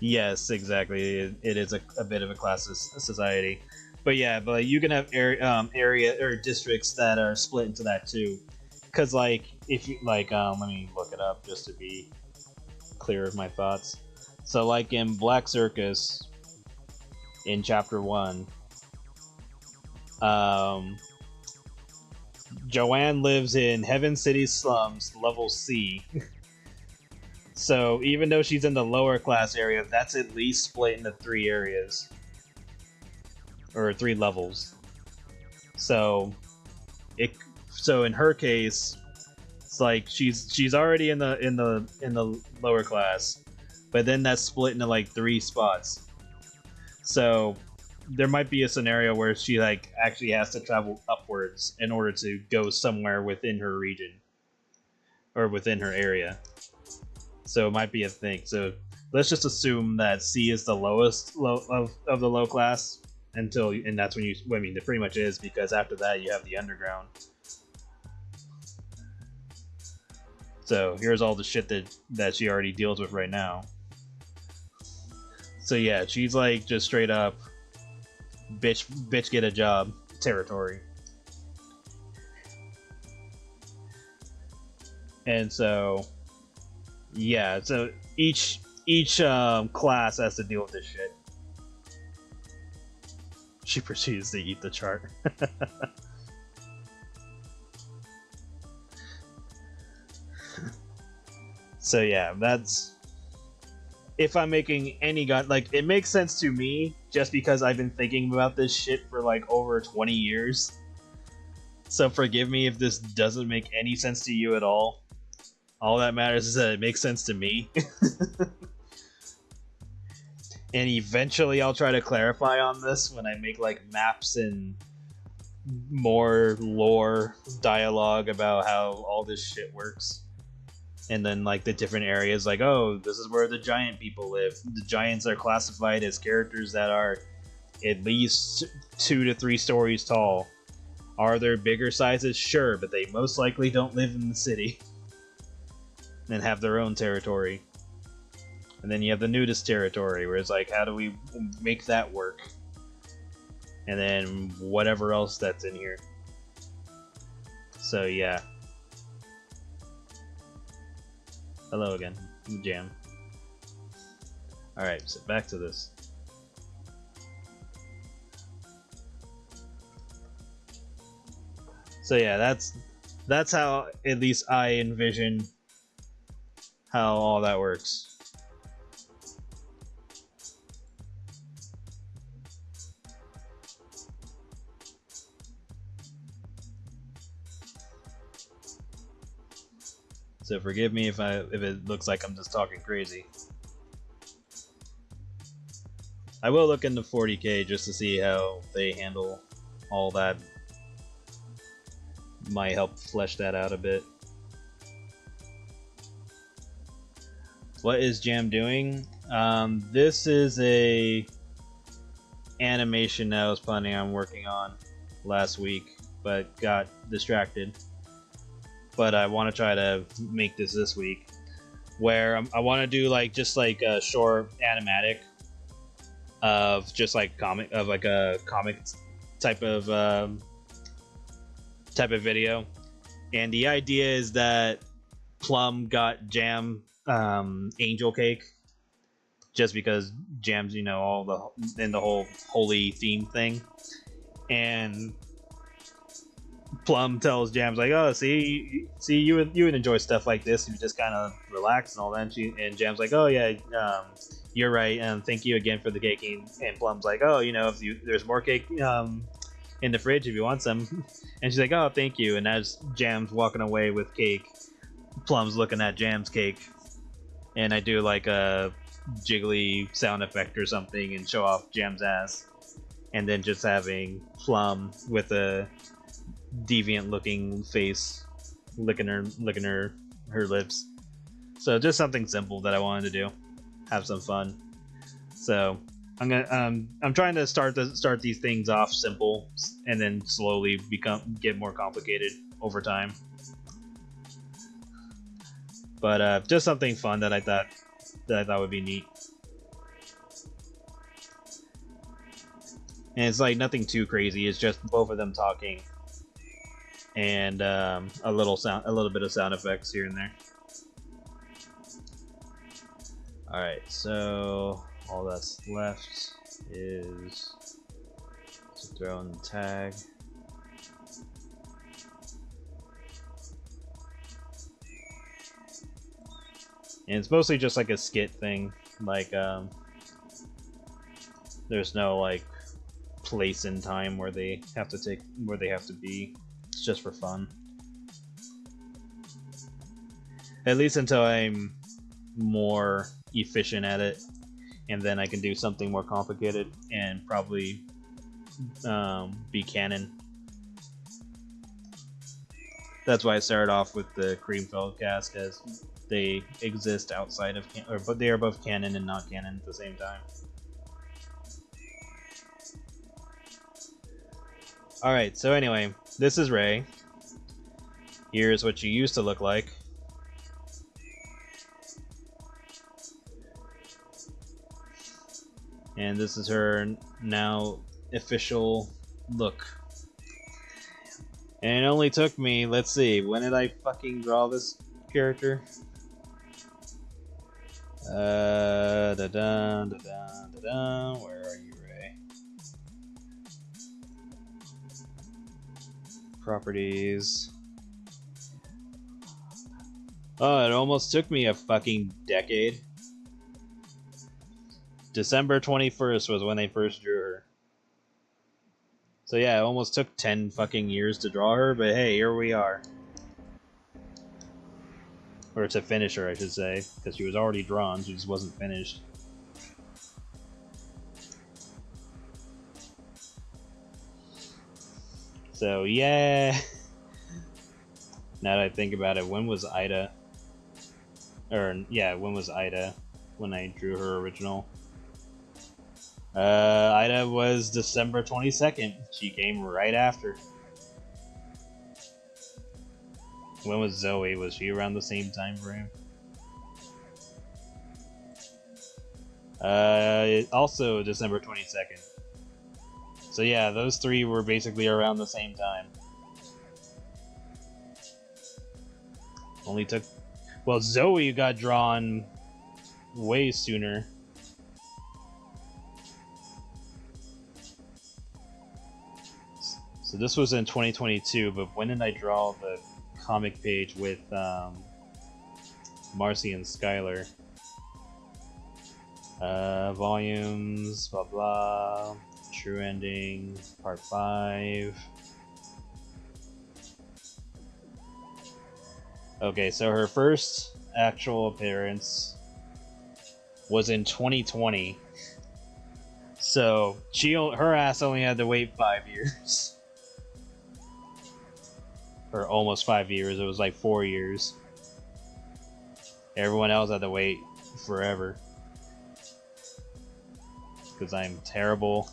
Yes, exactly. It is a bit of a classist society, but yeah, but like, you can have area or districts that are split into that too. Cause like if you like, let me look it up just to be clear of my thoughts. So like in Black Circus, in Chapter 1, um, Joanne lives in Heaven City slums, level C. So even though she's in the lower class area, that's at least split into 3 areas or 3 levels. So it so in her case, it's like she's already in the lower class, but then that's split into like 3 spots. So there might be a scenario where she like actually has to travel upwards in order to go somewhere within her region or within her area. So it might be a thing. So let's just assume that C is the lowest of the low class until, and that's when you, I mean, it pretty much is, because after that you have the underground. So here's all the shit that she already deals with right now. So yeah, she's like just straight up bitch get a job territory. And so yeah, so each class has to deal with this shit. She proceeds to eat the chart. So yeah, that's, if I'm making any gun, like, it makes sense to me just because I've been thinking about this shit for like over 20 years. So forgive me if this doesn't make any sense to you at all. All that matters is that it makes sense to me. And eventually I'll try to clarify on this when I make like maps and more lore dialogue about how all this shit works. And then like the different areas, like, oh, this is where the giant people live. The giants are classified as characters that are at least 2 to 3 stories tall. Are there bigger sizes? Sure, but they most likely don't live in the city and have their own territory. And then you have the nudist territory, where it's like, how do we make that work? And then whatever else that's in here. So yeah. Hello again, Jam. Alright, so back to this. So yeah, that's how at least I envision how all that works. So forgive me if it looks like I'm just talking crazy. I will look into 40K just to see how they handle all that. Might help flesh that out a bit. What is Jam doing? This is a animation that I was planning on working on last week, but got distracted. But I want to try to make this week, where I want to do like just like a short animatic of just like comic, of like a comic type of video. And the idea is that Plum got Jam angel cake just because Jam's, you know, all the in the whole holy theme thing. And Plum tells Jams like, "Oh, see, you would enjoy stuff like this if you just kind of relax and all that." And Jam's like, "Oh yeah, you're right. Thank you again for the cake." And Plum's like, "Oh, you know, if there's more cake in the fridge if you want some." And she's like, "Oh, thank you." And as Jam's walking away with cake, Plum's looking at Jam's cake, and I do like a jiggly sound effect or something and show off Jam's ass, and then just having Plum with a deviant looking face licking her lips. So just something simple that I wanted to do, have some fun. So I'm trying to start these things off simple and then slowly get more complicated over time. But just something fun that I thought would be neat. And it's like nothing too crazy. It's just both of them talking, and a little bit of sound effects here and there. All right, so all that's left is to throw in the tag. And it's mostly just like a skit thing. Like there's no like place in time where they have to be. It's just for fun. At least until I'm more efficient at it, and then I can do something more complicated and probably be canon. That's why I started off with the Creamfield cast, as they exist outside of but they are both canon and not canon at the same time. Alright, so anyway, this is Rey. Here's what she used to look like. And this is her now official look. And it only took me, let's see, when did I fucking draw this character? Where are you, Rey? Properties. Oh, it almost took me a fucking decade. December 21st was when I first drew her. So yeah, it almost took 10 fucking years to draw her, but hey, here we are. Or to finish her, I should say, because she was already drawn, she just wasn't finished. So yeah. Now that I think about it, when was Ida? Or yeah, when was Ida when I drew her original? Ida was December 22nd. She came right after. When was Zoe? Was she around the same time frame? Also December 22nd. So yeah, those three were basically around the same time. Only took... Well, Zoe got drawn way sooner. So this was in 2022, but when did I draw the comic page with Marcy and Skylar? Volumes, blah blah, True Ending, Part 5. Okay, so her first actual appearance was in 2020. So her ass only had to wait 5 years. Or almost 5 years, it was like 4 years. Everyone else had to wait forever. Because I'm terrible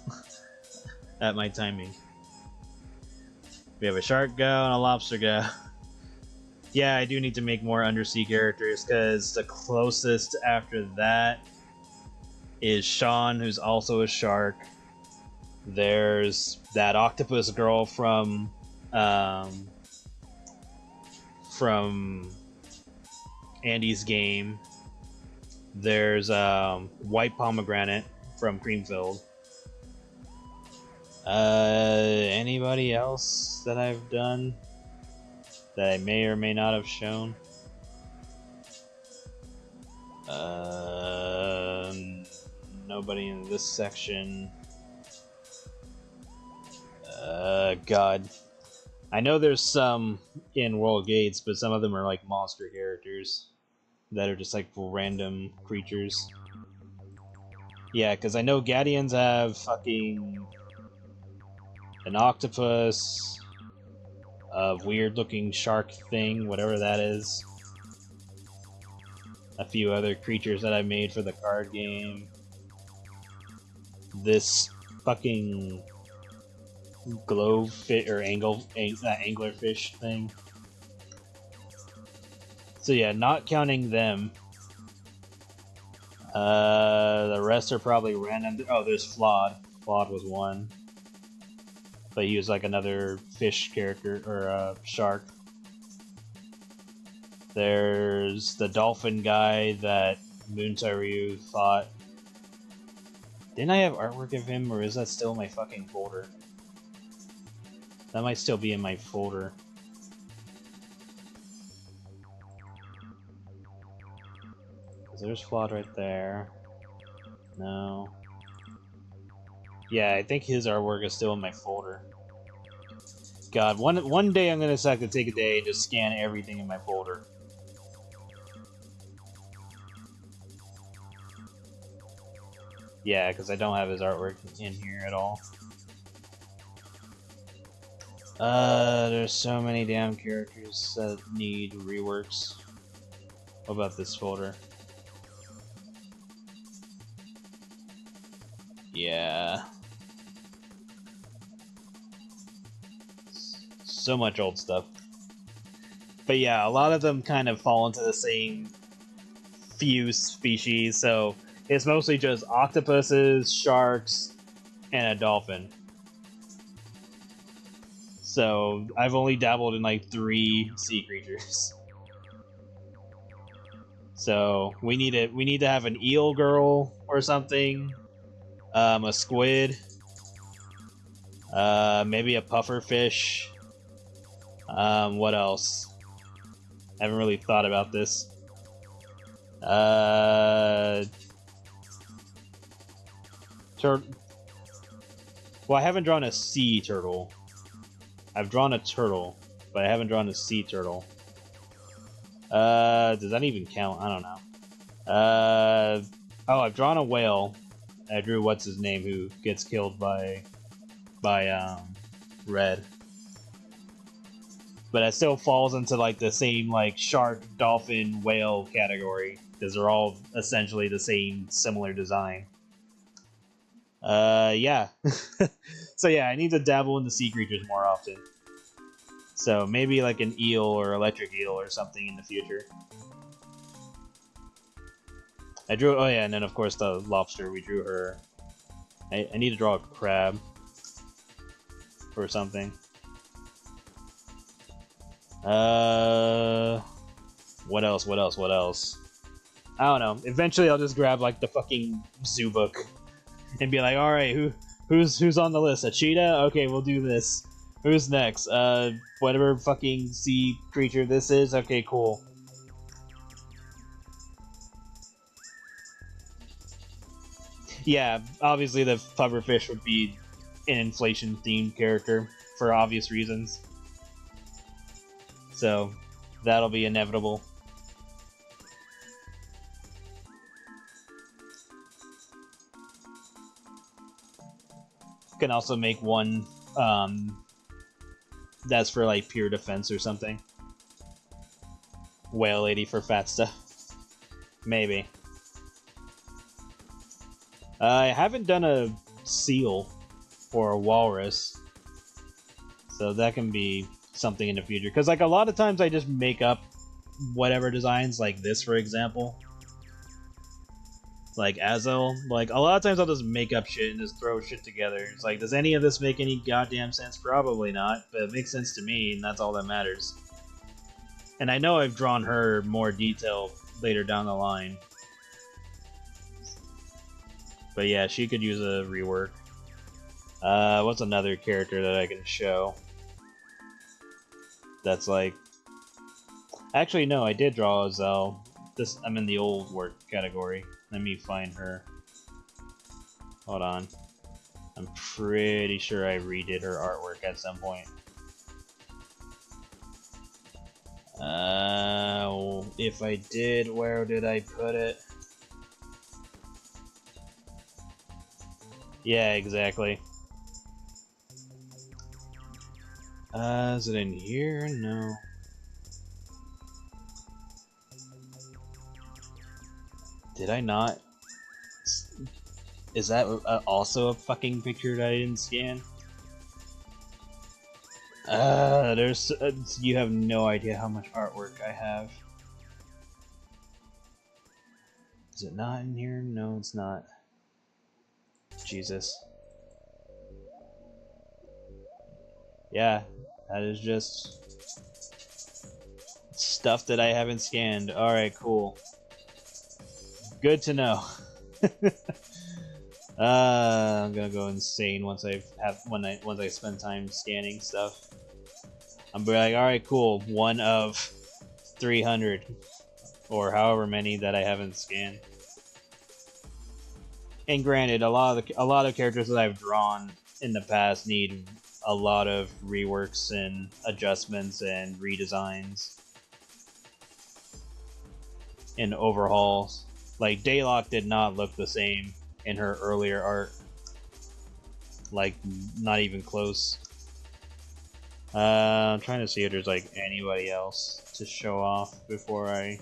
at my timing. We have a shark gal and a lobster gal. Yeah, I do need to make more undersea characters, because the closest after that is Sean, who's also a shark. There's that octopus girl from Andy's game. There's White Pomegranate from Creamfield. Anybody else that I've done that I may or may not have shown? Nobody in this section. God. I know there's some in World Gates, but some of them are like monster characters that are just like random creatures. Yeah, because I know Gadians have fucking an octopus, a weird-looking shark thing, whatever that is. A few other creatures that I made for the card game. This fucking glowfish or anglerfish thing. So yeah, not counting them. The rest are probably random. Oh, there's Flawed. Flawed was one. But he was like another fish character, or shark. There's the dolphin guy that Moontai Ryu fought. Didn't I have artwork of him, or is that still in my fucking folder? That might still be in my folder. There's Flawed right there. No. Yeah, I think his artwork is still in my folder. God, one day I'm gonna have to take a day and just scan everything in my folder. Yeah, because I don't have his artwork in here at all. There's so many damn characters that need reworks. What about this folder? Yeah. So much old stuff. But yeah, a lot of them kind of fall into the same few species, so it's mostly just octopuses, sharks, and a dolphin. So I've only dabbled in like 3 sea creatures. So we need to have an eel girl or something, a squid, maybe a puffer fish. What else? I haven't really thought about this. Well, I haven't drawn a sea turtle. I've drawn a turtle, but I haven't drawn a sea turtle. Does that even count? I don't know. Oh, I've drawn a whale. I drew what's his name, who gets killed by Red. But it still falls into like the same like shark, dolphin, whale category, because they're all essentially the same similar design. Yeah. So yeah, I need to dabble in the sea creatures more often. So maybe like an eel or electric eel or something in the future. I drew, oh yeah, and then of course the lobster, we drew her. I need to draw a crab or something. What else? I don't know. Eventually I'll just grab like the fucking zoo book and be like, alright, who's on the list? A cheetah? Okay, we'll do this. Who's next? Whatever fucking sea creature this is? Okay, cool. Yeah, obviously the pufferfish would be an inflation-themed character, for obvious reasons. So, that'll be inevitable. Can also make one, that's for like pure defense or something. Whale lady for fat stuff. Maybe. I haven't done a seal or a walrus, so that can be something in the future. Because like a lot of times I just make up whatever designs, like this for example. Like Azel, like a lot of times I'll just make up shit and just throw shit together. It's like, does any of this make any goddamn sense? Probably not, but it makes sense to me, and that's all that matters. And I know I've drawn her more detail later down the line. But yeah, she could use a rework. What's another character that I can show? That's like... Actually, no, I did draw Azel. I'm in the old work category. Let me find her. Hold on. I'm pretty sure I redid her artwork at some point. If I did, where did I put it? Yeah, exactly. Is it in here? No. Did I not? Is that also a fucking picture that I didn't scan? You have no idea how much artwork I have. Is it not in here? No, it's not. Jesus. Yeah, that is just stuff that I haven't scanned. Alright, cool. Good to know. I'm gonna go insane once I spend time scanning stuff. I'm be like, alright, cool. One of 300 or however many that I haven't scanned. And granted, a lot of characters that I've drawn in the past need a lot of reworks and adjustments and redesigns and overhauls. Like Daylock did not look the same in her earlier art. Like, not even close. I'm trying to see if there's like anybody else to show off before I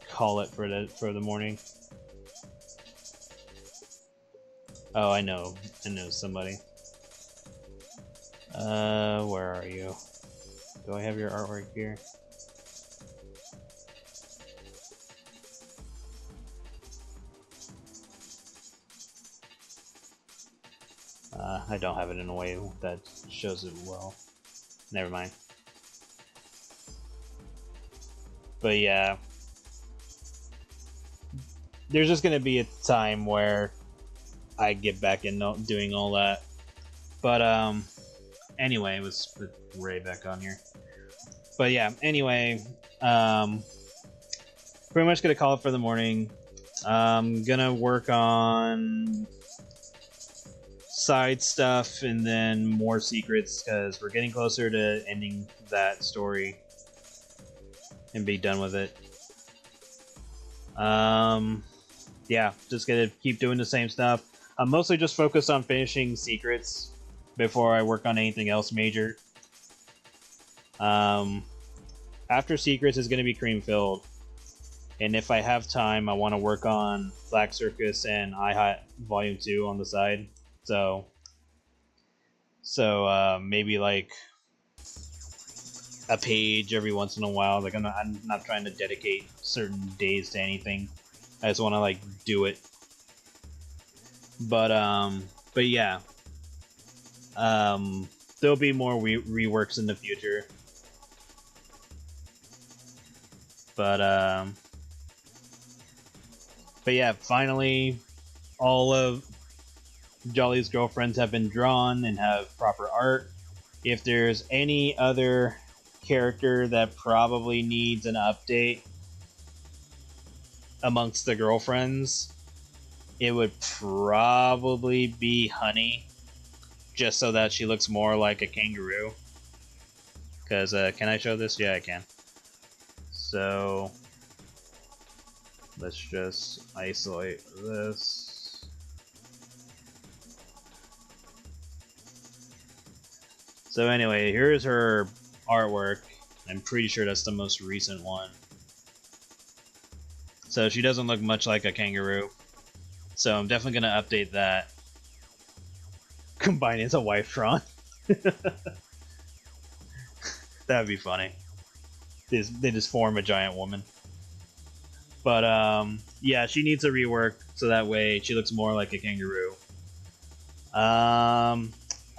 call it for the morning. Oh, I know somebody. Where are you? Do I have your artwork here? I don't have it in a way that shows it well. Never mind. But yeah, there's just gonna be a time where I get back in doing all that. But anyway, let's put Rey back on here. But yeah, anyway, pretty much gonna call it for the morning. I'm gonna work on side stuff and then more secrets because we're getting closer to ending that story and be done with it. Yeah, just gonna keep doing the same stuff. I'm mostly just focused on finishing secrets before I work on anything else major. After secrets is gonna be Creamfield, and if I have time, I want to work on Black Circus and iHot Volume 2 on the side. So maybe like a page every once in a while. Like I'm not trying to dedicate certain days to anything. I just want to like do it. But yeah, there'll be more reworks in the future. But yeah, finally, all of Jolly's girlfriends have been drawn and have proper art. If there's any other character that probably needs an update amongst the girlfriends, it would probably be Honey, just so that she looks more like a kangaroo. Because, can I show this? Yeah, I can. So, let's just isolate this. So anyway, here's her artwork. I'm pretty sure that's the most recent one. So she doesn't look much like a kangaroo. So I'm definitely going to update that. Combine as a Wifetron. That'd be funny. They just form a giant woman. But yeah, she needs a rework so that way she looks more like a kangaroo.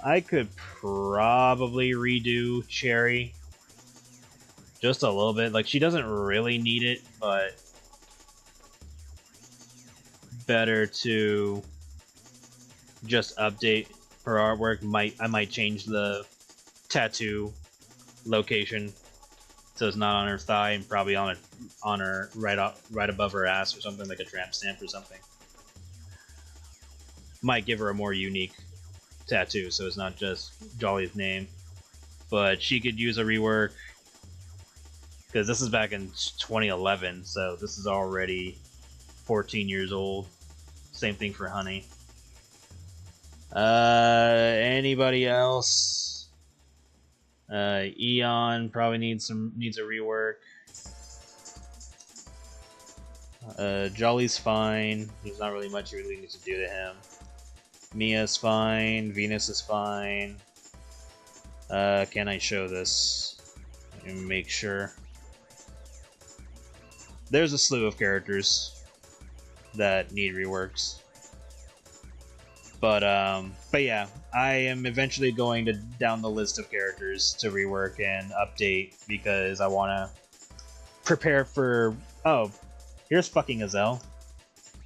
I could probably redo Cherry just a little bit. Like, she doesn't really need it, but better to just update her artwork. I might change the tattoo location so it's not on her thigh and probably on her right above her ass or something, like a tramp stamp or something. Might give her a more unique tattoo, so it's not just Jolly's name. But she could use a rework because this is back in 2011, so this is already 14 years old. Same thing for Honey. Anybody else? Eon probably needs a rework. Jolly's fine. There's not really much you really need to do to him. Mia's fine. Venus is fine. Can I show this? Let me make sure. there's a slew of characters that need reworks. But yeah, I am eventually going to down the list of characters to rework and update because I want to prepare for. Oh, here's fucking Azelle.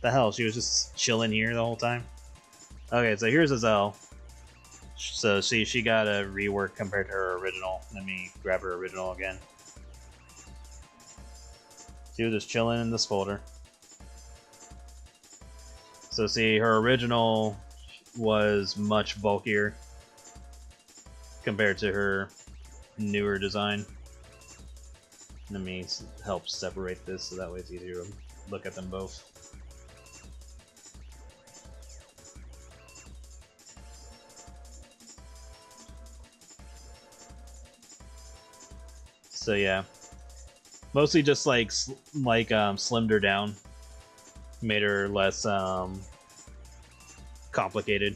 The hell, she was just chilling here the whole time. Okay, so here's Azelle. So see, she got a rework compared to her original. Let me grab her original again. She was just chilling in this folder. So see, her original was much bulkier compared to her newer design. Let me help separate this so that way it's easier to look at them both. So yeah, mostly just like slimmed her down, made her less complicated.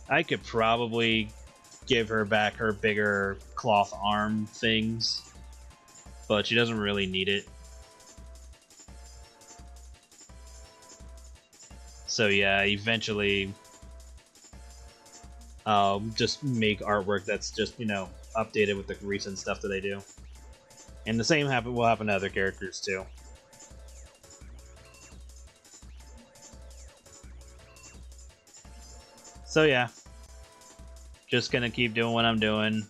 I could probably give her back her bigger cloth arm things, but she doesn't really need it. So yeah, eventually I'll just make artwork that's just, you know, updated with the recent stuff that they do. And the same will happen to other characters too. So yeah, just gonna keep doing what I'm doing,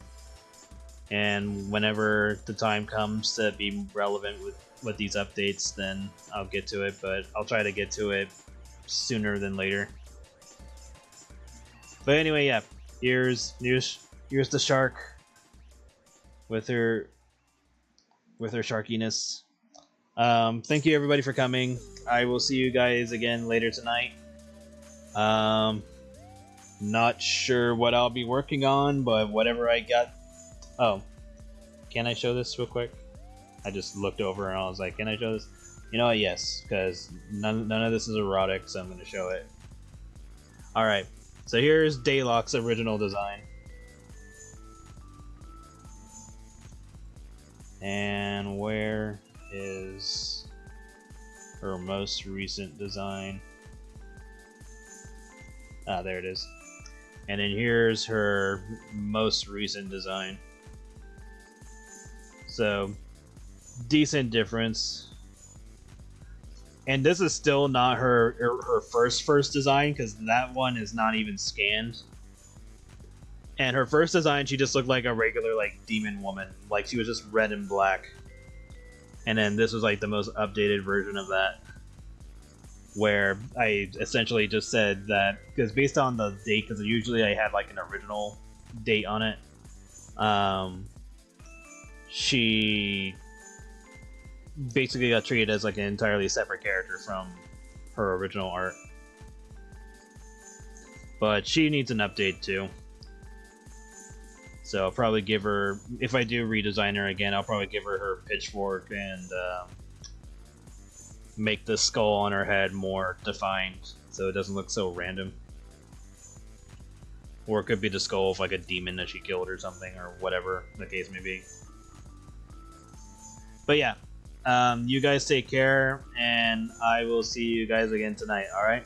and whenever the time comes to be relevant with these updates, then I'll get to it, but I'll try to get to it sooner than later. But anyway, yeah, here's the shark with her sharkiness. Thank you everybody for coming. I will see you guys again later tonight. Not sure what I'll be working on, but whatever I got. Oh, can I show this real quick? I just looked over and I was like, can I show this? You know what? Yes, because none of this is erotic, so I'm going to show it. Alright, so here's Daylock's original design. And where is her most recent design? Ah, there it is. And then here's her most recent design. So, decent difference. And this is still not her first design, because that one is not even scanned. And her first design, she just looked like a regular like demon woman. Like she was just red and black. And then this was like the most updated version of that, where I essentially just said that, because based on the date, because usually I had like an original date on it, she basically got treated as like an entirely separate character from her original art. But she needs an update too. So I'll probably give her, if I do redesign her again, I'll probably give her pitchfork and make the skull on her head more defined so it doesn't look so random. Or it could be the skull of like a demon that she killed or something, or whatever the case may be. But yeah, you guys take care, and I will see you guys again tonight, alright?